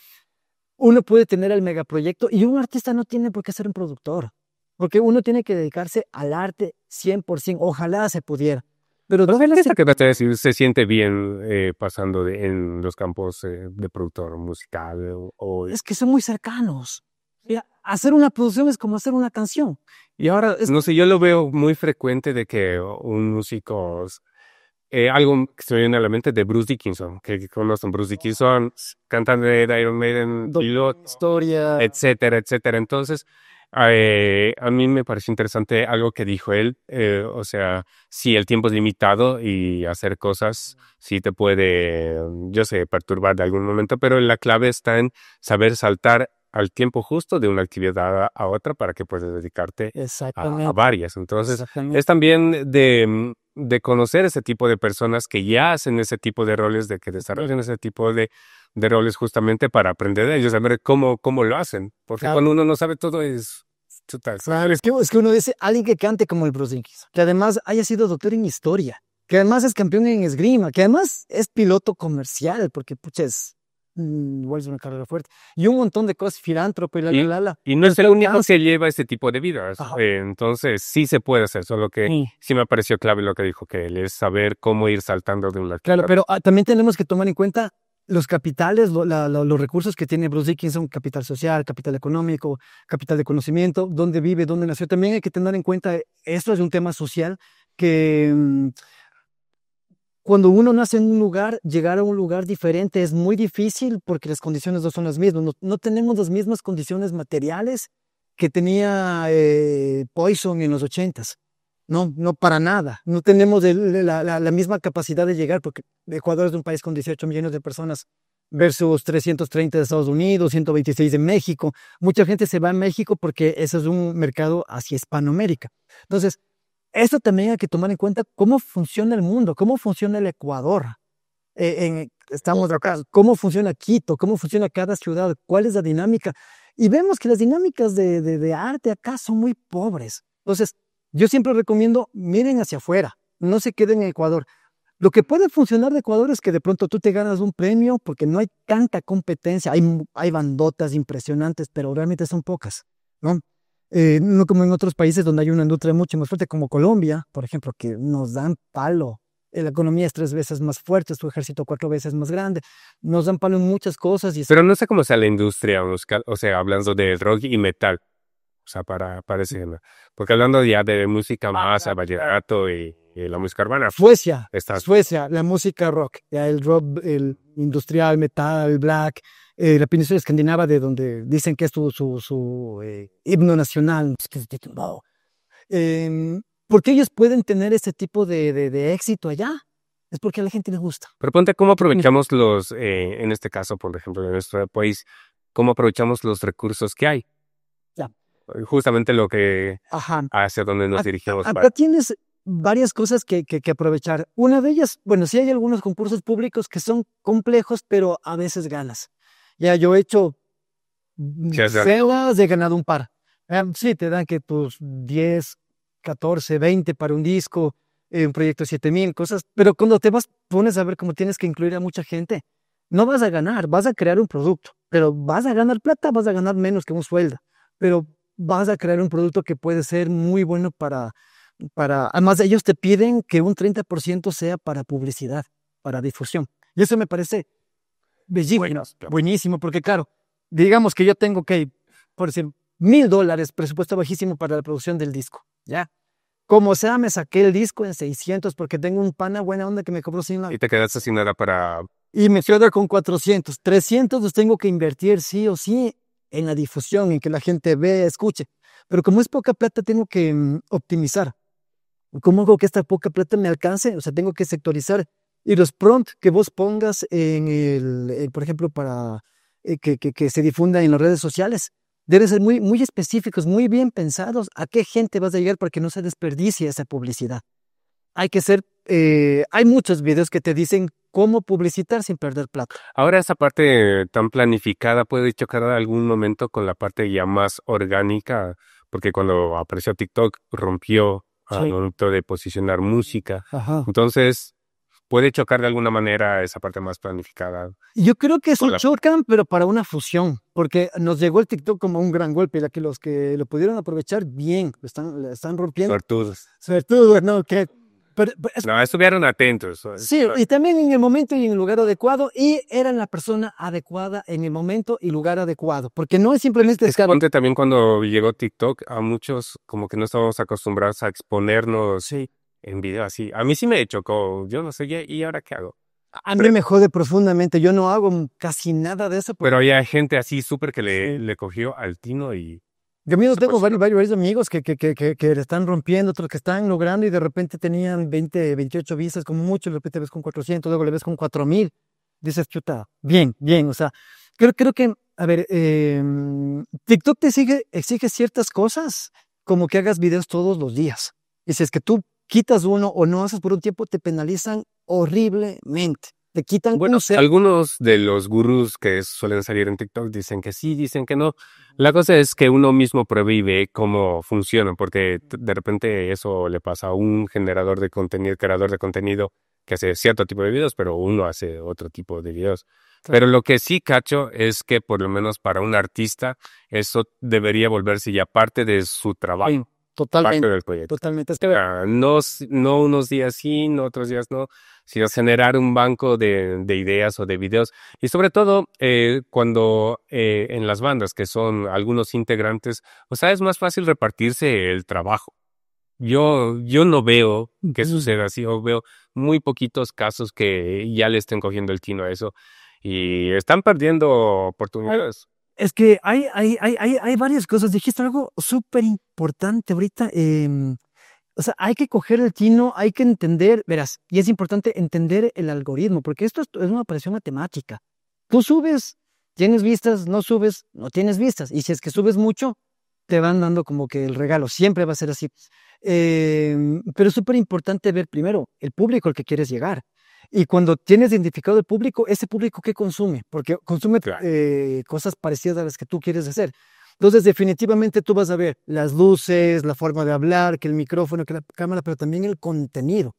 uno puede tener el megaproyecto y un artista no tiene por qué ser un productor, porque uno tiene que dedicarse al arte 100%, ojalá se pudiera. Pero
se siente bien pasando en los campos de productor musical.
Es que son muy cercanos. Hacer una producción es como hacer una canción. Y ahora
no sé, yo lo veo muy frecuente de que un músico, algo que se me viene a la mente de Bruce Dickinson, que conocen Bruce Dickinson, cantante de Iron Maiden,
historia,
etcétera, etcétera. Entonces, a mí me pareció interesante algo que dijo él, o sea, si el tiempo es limitado y hacer cosas sí te puede, yo sé, perturbar de algún momento, pero la clave está en saber saltar al tiempo justo de una actividad a otra para que puedas dedicarte a varias. Entonces, es también de conocer ese tipo de personas que ya hacen ese tipo de roles, de que desarrollan ese tipo de roles justamente para aprender de ellos, a ver cómo lo hacen. Porque cuando uno no sabe todo es...
Claro, es que uno dice, alguien que cante como el Bruce Dickinson, que además haya sido doctor en historia, que además es campeón en esgrima, que además es piloto comercial, porque puches, igual es una carrera fuerte, y un montón de cosas, filántropo
y no es el único que lleva este tipo de vidas. Entonces sí se puede hacer, solo que sí me pareció clave lo que dijo, que él es saber cómo ir saltando de una...
Claro, pero también tenemos que tomar en cuenta los capitales, los recursos que tiene Bruce Dickinson, capital social, capital económico, capital de conocimiento, dónde vive, dónde nació. También hay que tener en cuenta, esto es un tema social, que cuando uno nace en un lugar, llegar a un lugar diferente es muy difícil porque las condiciones no son las mismas. No tenemos las mismas condiciones materiales que tenía Poison en los 80s. No, para nada. No tenemos la misma capacidad de llegar, porque Ecuador es un país con 18 millones de personas versus 330 de Estados Unidos, 126 de México. Mucha gente se va a México porque ese es un mercado hacia Hispanoamérica. Entonces, esto también hay que tomar en cuenta cómo funciona el mundo, cómo funciona el Ecuador. Estamos acá, cómo funciona Quito, cómo funciona cada ciudad, cuál es la dinámica. Y vemos que las dinámicas de arte acá son muy pobres. Entonces, yo siempre recomiendo, miren hacia afuera, no se queden en Ecuador. Lo que puede funcionar de Ecuador es que de pronto tú te ganas un premio porque no hay tanta competencia. Hay bandotas impresionantes, pero realmente son pocas, ¿no? No como en otros países donde hay una industria mucho más fuerte, como Colombia, por ejemplo, que nos dan palo la economía es 3 veces más fuerte, tu ejército 4 veces más grande, nos dan palo en muchas cosas.
Pero no sé cómo sea la industria musical, o sea, hablando de rock y metal, o sea, para ese género. Porque hablando ya de música más, vallenato y la música urbana,
Suecia,
está.
Suecia, la música rock, ya el rock, el industrial, metal, el black, la península escandinava, de donde dicen que es su himno nacional. ¿Por qué ellos pueden tener ese tipo de éxito allá? Es porque a la gente les gusta.
Pero ponte cómo aprovechamos en este caso, por ejemplo, en nuestro país, cómo aprovechamos los recursos que hay.
Ya.
Justamente lo que
Ajá.
hacia donde nos dirigimos.
Acá tienes varias cosas que aprovechar. Una de ellas, bueno, sí hay algunos concursos públicos que son complejos, pero a veces ganas. Ya yo he hecho cenas, he ganado un par. Sí, te dan que tus 10, 14, 20 para un disco, un proyecto de 7,000 cosas, pero cuando pones a ver cómo tienes que incluir a mucha gente, no vas a ganar, vas a crear un producto, pero vas a ganar plata, vas a ganar menos que un sueldo, pero vas a crear un producto que puede ser muy bueno además ellos te piden que un 30% sea para publicidad, para difusión. Y eso me parece bellísimo, buenísimo, porque claro, digamos que yo tengo que, por decir, $1,000, presupuesto bajísimo para la producción del disco, ¿ya? Como sea, me saqué el disco en 600 porque tengo un pana buena onda que me cobró 100.
Y te quedaste sin nada para...
Y me quedo con 400. 300 los tengo que invertir sí o sí en la difusión, en que la gente vea, escuche. Pero como es poca plata, tengo que optimizar. ¿Cómo hago que esta poca plata me alcance? O sea, tengo que sectorizar. Y los prompts que vos pongas por ejemplo, para que se difunda en las redes sociales, deben ser muy, muy específicos, muy bien pensados. ¿A qué gente vas a llegar para que no se desperdicie esa publicidad? Hay muchos videos que te dicen cómo publicitar sin perder plata.
Ahora esa parte tan planificada puede chocar en algún momento con la parte ya más orgánica, porque cuando apareció TikTok rompió al momento de posicionar música.
Ajá.
Entonces, puede chocar de alguna manera esa parte más planificada.
Yo creo que eso chocan, pero para una fusión, porque nos llegó el TikTok como un gran golpe, ya que los que lo pudieron aprovechar bien, lo están rompiendo. Suertudos, ¿no?
No, estuvieron atentos.
Sí, y también en el momento y en el lugar adecuado, y eran la persona adecuada en el momento y lugar adecuado, porque no es simplemente...
Ponte también cuando llegó TikTok, a muchos como que no estábamos acostumbrados a exponernos en video así. A mí sí me chocó, yo no sé, ¿y ahora qué hago?
A mí me jode profundamente, yo no hago casi nada de eso.
Pero hay gente así súper que le cogió al tino y...
Yo mismo tengo varios amigos que le están rompiendo, otros que están logrando y de repente tenían 20, 28 vistas como mucho, de repente ves con 400, luego le ves con 4,000. Dices, chuta, bien, o sea, creo que, a ver, TikTok te exige ciertas cosas, como que hagas videos todos los días. Y si es que tú quitas uno o no haces por un tiempo, te penalizan horriblemente. Te quitan...
Bueno, algunos de los gurús que suelen salir en TikTok dicen que sí, dicen que no. La cosa es que uno mismo pruebe y ve cómo funcionan, porque de repente eso le pasa a un creador de contenido que hace cierto tipo de videos, pero uno hace otro tipo de videos. Claro. Pero lo que sí cacho es que por lo menos para un artista eso debería volverse ya parte de su trabajo.
Sí. Totalmente.
Parte del proyecto.
Totalmente.
No unos días sí, no otros días no, sino generar un banco de ideas o de videos. Y sobre todo, cuando en las bandas, que son algunos integrantes, o sea, es más fácil repartirse el trabajo. Yo no veo que suceda así, o veo muy poquitos casos que ya le estén cogiendo el tino a eso y están perdiendo oportunidades.
Es que hay varias cosas. Dijiste algo súper importante ahorita. O sea, hay que coger el tino, hay que entender, verás, y es importante entender el algoritmo, porque esto es una operación matemática. Tú subes, tienes vistas, no subes, no tienes vistas. Y si es que subes mucho, te van dando como que el regalo. Siempre va a ser así. Pero es súper importante ver primero el público al que quieres llegar. Y cuando tienes identificado el público, ese público ¿qué consume? Porque consume cosas parecidas a las que tú quieres hacer. Entonces, definitivamente tú vas a ver las luces, la forma de hablar, que el micrófono, que la cámara, pero también el contenido. O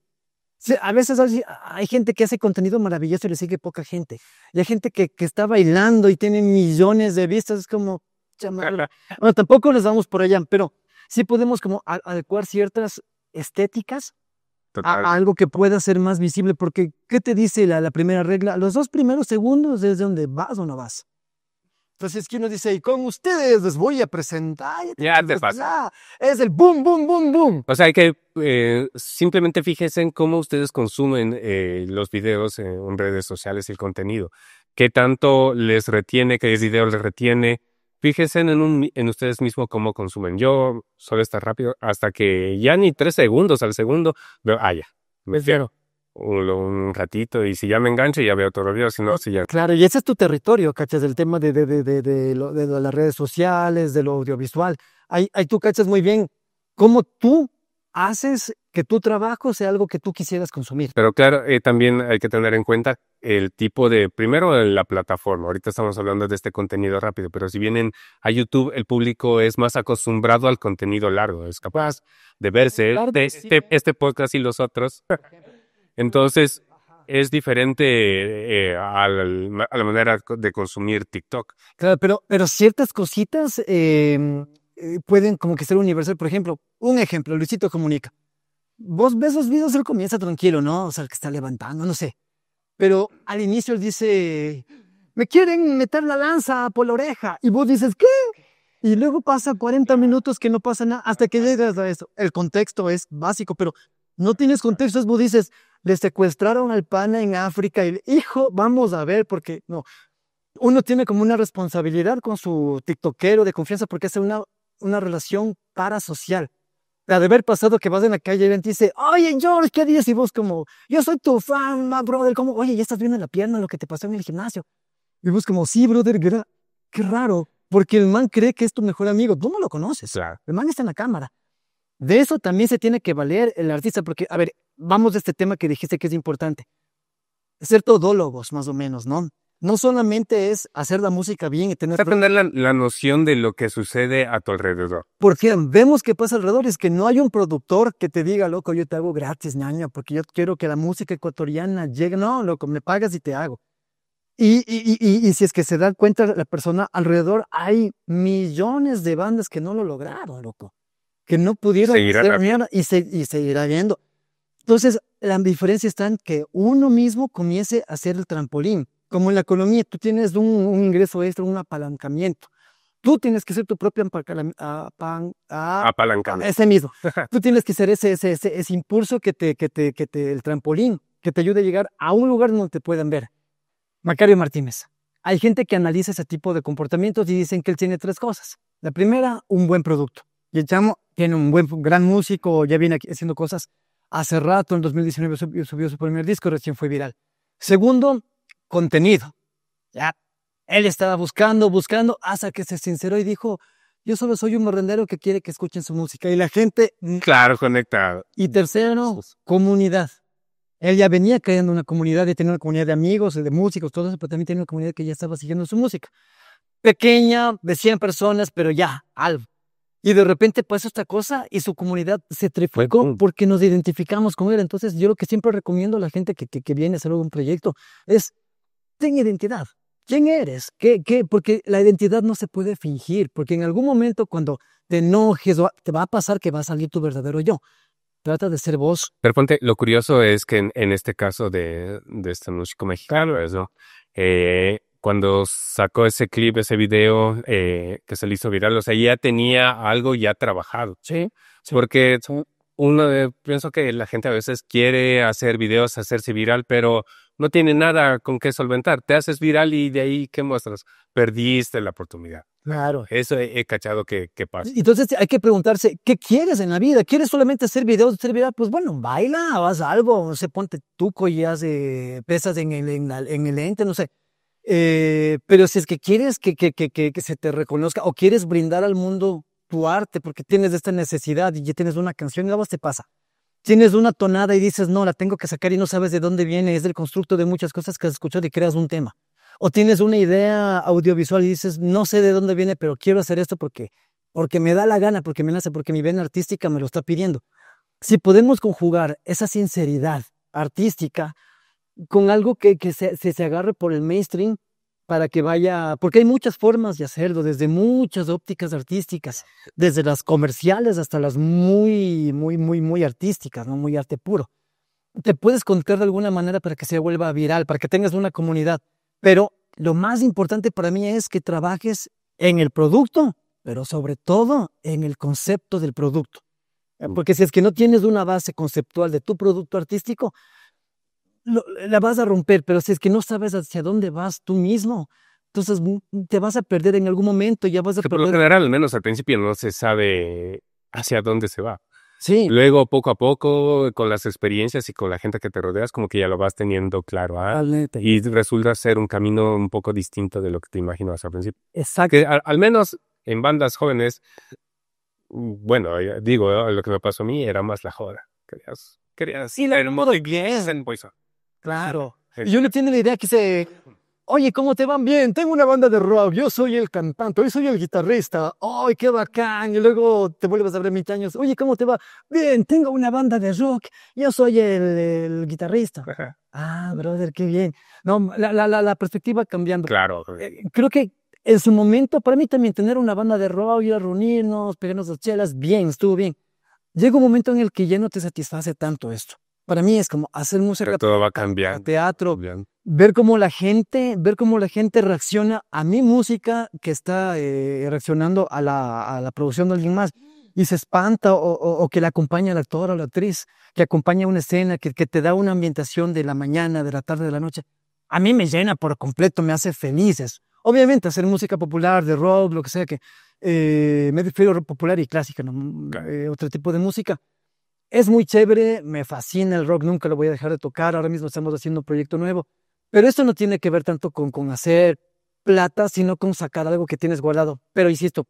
sea, a veces hay gente que hace contenido maravilloso y le sigue poca gente. Y hay gente que está bailando y tiene millones de vistas. Es como, chamarra. Bueno, tampoco les vamos por allá, pero sí podemos como adecuar ciertas estéticas
total.
algo que pueda ser más visible, porque ¿qué te dice la primera regla? Los 2 primeros segundos es de donde vas o no vas. Entonces, ¿quién nos dice? Y con ustedes les voy a presentar.
Ya te pasa.
Es el boom, boom, boom, boom.
O sea, hay que simplemente fíjense en cómo ustedes consumen los videos en redes sociales y el contenido. ¿Qué tanto les retiene? ¿Qué video les retiene? Fíjense en ustedes mismos cómo consumen. Yo suelo estar rápido hasta que ya ni 3 segundos al segundo veo, ya, me fiero un ratito y si ya me engancho ya veo otro video, si no, si ya...
Claro, y ese es tu territorio, ¿cachas? El tema de las redes sociales, de lo audiovisual. Ahí tú cachas muy bien cómo tú haces que tu trabajo sea algo que tú quisieras consumir.
Pero claro, también hay que tener en cuenta el tipo de, primero la plataforma. Ahorita estamos hablando de este contenido rápido, pero si vienen a YouTube, el público es más acostumbrado al contenido largo, es capaz de verse
Claro que sí,
este podcast y los otros. Entonces, es diferente a la manera de consumir TikTok.
Claro, pero ciertas cositas pueden como que ser universal. Por ejemplo, un ejemplo, Luisito Comunica. Vos ves los videos, él comienza tranquilo, ¿no? O sea, el que está levantando, no sé. Pero al inicio él dice, me quieren meter la lanza por la oreja. Y vos dices, ¿qué? Y luego pasa 40 minutos que no pasa nada hasta que llegas a eso. El contexto es básico, pero no tienes contexto. Vos dices, le secuestraron al pana en África y hijo, vamos a ver, porque no. Uno tiene como una responsabilidad con su tiktokero de confianza porque es una relación parasocial. La de haber pasado que vas en la calle y alguien te dice, oye, George, ¿qué dices? Y vos como, yo soy tu fan, brother, como, oye, ya estás viendo en la pierna lo que te pasó en el gimnasio. Y vos como, sí, brother, qué raro, porque el man cree que es tu mejor amigo, tú no lo conoces.
Claro.
El man está en la cámara. De eso también se tiene que valer el artista, porque, a ver, vamos de este tema que dijiste que es importante. Ser todólogos, más o menos, ¿no? No solamente es hacer la música bien y tener...
Aprender la noción de lo que sucede a tu alrededor.
Porque vemos que pasa alrededor, es que no hay un productor que te diga, loco, yo te hago gratis, ñaña, porque yo quiero que la música ecuatoriana llegue. No, loco, me pagas y te hago. Y si es que se da cuenta la persona alrededor, hay millones de bandas que no lo lograron, loco. Que no pudieron hacer mierda y seguirá viendo. Entonces, la diferencia está en que uno mismo comience a hacer el trampolín. Como en la economía, tú tienes un ingreso extra, un apalancamiento. Tú tienes que ser tu propio
apalancamiento.
Ese mismo. Tú tienes que ser ese impulso el trampolín, que te ayude a llegar a un lugar donde te puedan ver. Macario Martínez. Hay gente que analiza ese tipo de comportamientos y dicen que él tiene 3 cosas. La primera, un buen producto. Y el chamo tiene un gran músico, ya viene aquí haciendo cosas. Hace rato, en 2019, subió su primer disco, recién fue viral. Segundo, contenido. Ya, él estaba buscando, hasta que se sinceró y dijo, yo solo soy un merendero que quiere que escuchen su música. Y la gente...
Claro, conectado.
Y tercero, comunidad. Él ya venía creando una comunidad, tenía una comunidad de amigos, de músicos, todo eso, pero también tenía una comunidad que ya estaba siguiendo su música. Pequeña, de 100 personas, pero ya, algo. Y de repente pasó esta cosa y su comunidad se triplicó porque nos identificamos con él. Entonces yo lo que siempre recomiendo a la gente que viene a hacer algún proyecto es, ten identidad. ¿Quién eres? ¿Qué? Porque la identidad no se puede fingir, porque en algún momento cuando te enojes te va a pasar que va a salir tu verdadero yo. Trata de ser vos.
Pero ponte, lo curioso es que en este caso de este músico mexicano, eso, cuando sacó ese clip, ese video que se le hizo viral, o sea, ya tenía algo ya trabajado.
Sí.
Porque pienso que la gente a veces quiere hacer videos, hacerse viral, pero no tiene nada con qué solventar. Te haces viral y de ahí, ¿qué muestras? Perdiste la oportunidad.
Claro.
Eso he cachado que pasa.
Entonces hay que preguntarse, ¿qué quieres en la vida? ¿Quieres solamente hacer videos, hacer viral? Pues bueno, baila, haz algo, no sé, ponte tuco y haz pesas en el ente, no sé. Pero si es que quieres que se te reconozca o quieres brindar al mundo tu arte porque tienes esta necesidad y ya tienes una canción y algo te pasa. Tienes una tonada y dices, no, la tengo que sacar y no sabes de dónde viene, es del constructo de muchas cosas que has escuchado y creas un tema. O tienes una idea audiovisual y dices, no sé de dónde viene, pero quiero hacer esto porque me da la gana, porque me nace, porque mi vena artística me lo está pidiendo. Si podemos conjugar esa sinceridad artística con algo que se agarre por el mainstream para que vaya, porque hay muchas formas de hacerlo, desde muchas ópticas artísticas, desde las comerciales hasta las muy artísticas, ¿no? Muy arte puro. te puedes contar de alguna manera para que se vuelva viral, para que tengas una comunidad. Pero lo más importante para mí es que trabajes en el producto, pero sobre todo en el concepto del producto. Porque si es que no tienes una base conceptual de tu producto artístico, la vas a romper, pero si es que no sabes hacia dónde vas tú mismo, entonces te vas a perder en algún momento, ya vas a
Que por lo
perder.
general, al menos al principio, no se sabe hacia dónde se va.
Sí,
Luego, poco a poco, con las experiencias y con la gente que te rodeas, como que ya lo vas teniendo claro, ¿ah?
totalmente.
Y resulta ser un camino un poco distinto de lo que te imaginas al principio.
Exacto.
Que al menos en bandas jóvenes, bueno, digo, lo que me pasó a mí era más la joda. Querías
Sí, la
ser
modo bien.
pues,
Claro. Y yo le tiene la idea que dice, oye, ¿cómo te van? Bien, tengo una banda de rock, yo soy el cantante, yo soy el guitarrista, ¡ay, qué bacán! Y luego te vuelves a ver 20 años, oye, ¿cómo te va? Bien, tengo una banda de rock, yo soy el guitarrista.
Ajá.
Ah, brother, qué bien. No, la perspectiva cambiando.
Claro.
Creo que en su momento, para mí también tener una banda de rock, ir a reunirnos, pegarnos las chelas, bien, estuvo bien. Llega un momento en el que ya no te satisface tanto esto. Para mí es como hacer música
Todo va
para
cambiando.
teatro, ver cómo la gente reacciona a mi música que está reaccionando a la producción de alguien más y se espanta o que le acompaña el actor o la actriz, que acompaña una escena, que te da una ambientación de la mañana, de la tarde, de la noche. A mí me llena por completo, me hace felices. Obviamente hacer música popular, de rock, lo que sea, que me refiero a rock popular y clásica, ¿no? Otro tipo de música. Es muy chévere, me fascina el rock, nunca lo voy a dejar de tocar. Ahora mismo estamos haciendo un proyecto nuevo, pero esto no tiene que ver tanto con hacer plata, sino con sacar algo que tienes guardado. Pero insisto,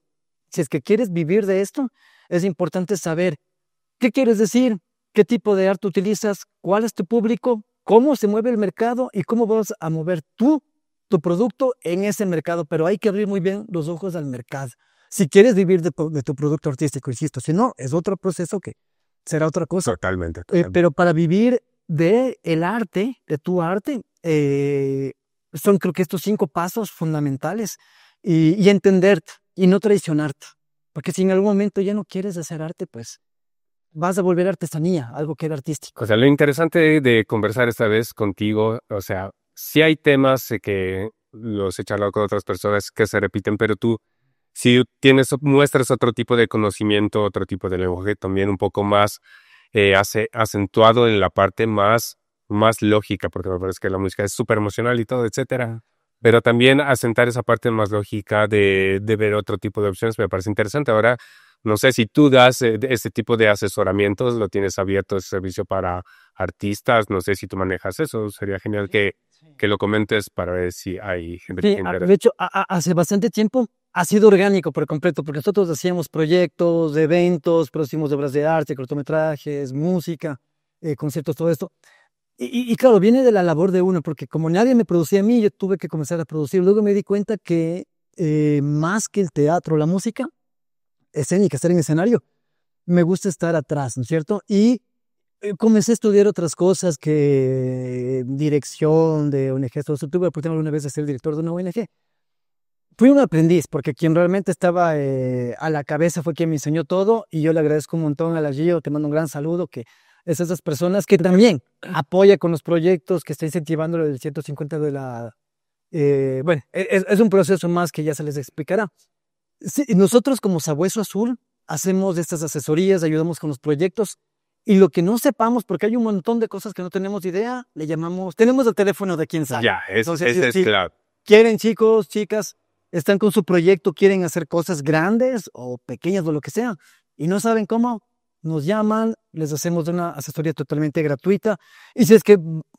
si es que quieres vivir de esto, es importante saber qué quieres decir, qué tipo de arte utilizas, cuál es tu público, cómo se mueve el mercado y cómo vas a mover tú tu producto en ese mercado. Pero hay que abrir muy bien los ojos al mercado. Si quieres vivir de tu producto artístico, insisto, si no, es otro proceso que será otra cosa.
Totalmente.
Pero para vivir de el arte, de tu arte, son creo que estos 5 pasos fundamentales y entenderte y no traicionarte. Porque si en algún momento ya no quieres hacer arte, pues vas a volver artesanía, algo que era artístico.
O sea, lo interesante de conversar esta vez contigo, o sea, sí hay temas que los he charlado con otras personas que se repiten, pero tú, si muestras otro tipo de conocimiento, otro tipo de lenguaje, también un poco más acentuado en la parte más lógica, porque me parece que la música es súper emocional y todo, etcétera. Pero también asentar esa parte más lógica de ver otro tipo de opciones me parece interesante. Ahora, no sé si tú das este tipo de asesoramientos, lo tienes abierto ese servicio para artistas, no sé si tú manejas eso, sería genial que lo comentes para ver si hay gente que
Sí,
le interesa.
de hecho, hace bastante tiempo ha sido orgánico por completo, porque nosotros hacíamos proyectos, eventos, producimos obras de arte, cortometrajes, música, conciertos, todo esto. Y claro, viene de la labor de uno, porque como nadie me producía a mí, yo tuve que comenzar a producir. Luego me di cuenta que más que el teatro, la música escénica, estar en escenario, me gusta estar atrás, ¿no es cierto? Y comencé a estudiar otras cosas que dirección de ONGs, todo eso. Tuve la oportunidad alguna vez de ser director de una ONG. Fui un aprendiz, porque quien realmente estaba a la cabeza fue quien me enseñó todo, y yo le agradezco un montón a la Gio, te mando un gran saludo, que es esas personas que también apoya con los proyectos, que está incentivando el 150 de la... bueno, es un proceso más que ya se les explicará. Sí, nosotros como Sabueso Azul hacemos estas asesorías, ayudamos con los proyectos, y lo que no sepamos, porque hay un montón de cosas que no tenemos idea, le llamamos, tenemos el teléfono de quien sabe.
Ya,
Entonces,
ese es
si
claro.
quieren, chicos, chicas, están con su proyecto, quieren hacer cosas grandes o pequeñas o lo que sea, y no saben cómo, nos llaman, les hacemos una asesoría totalmente gratuita, y si es que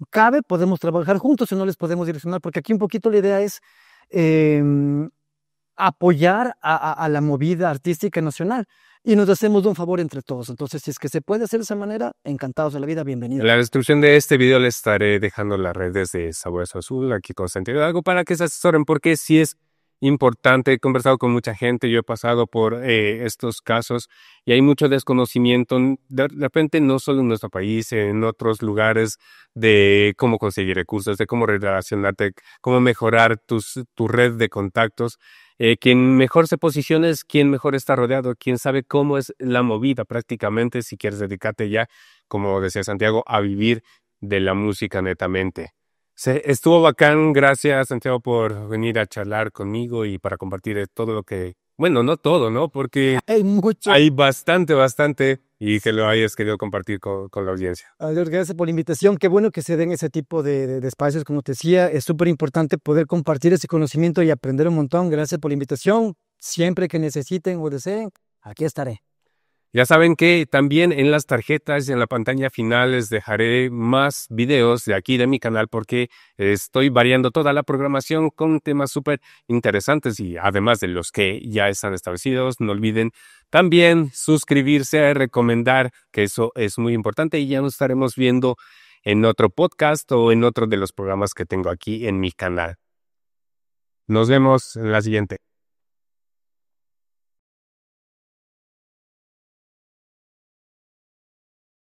cabe, podemos trabajar juntos, si no les podemos direccionar, porque aquí un poquito la idea es apoyar a la movida artística nacional, y nos hacemos un favor entre todos. Entonces, si es que se puede hacer de esa manera, encantados de la vida, bienvenidos.
En la descripción de este video les estaré dejando las redes de Sabueso Azul, aquí con Santiago, algo para que se asesoren, porque sí es importante. He conversado con mucha gente, yo he pasado por estos casos y hay mucho desconocimiento, de repente no solo en nuestro país, en otros lugares, de cómo conseguir recursos, de cómo relacionarte, cómo mejorar tu red de contactos. Quien mejor se posiciona es quien mejor está rodeado, quien sabe cómo es la movida prácticamente, si quieres dedicarte ya como decía Santiago, a vivir de la música netamente. Estuvo bacán, gracias Santiago por venir a charlar conmigo y para compartir todo lo que, bueno, no todo, ¿no? Porque
Hay mucho.
hay bastante y que lo hayas querido compartir con la audiencia.
Gracias por la invitación. Qué bueno que se den ese tipo de espacios, como te decía. Es súper importante poder compartir ese conocimiento y aprender un montón. Gracias por la invitación. Siempre que necesiten o deseen, aquí estaré.
Ya saben que también en las tarjetas y en la pantalla final les dejaré más videos de aquí de mi canal porque estoy variando toda la programación con temas súper interesantes y además de los que ya están establecidos, no olviden también suscribirse, recomendar, que eso es muy importante y ya nos estaremos viendo en otro podcast o en otro de los programas que tengo aquí en mi canal. Nos vemos en la siguiente.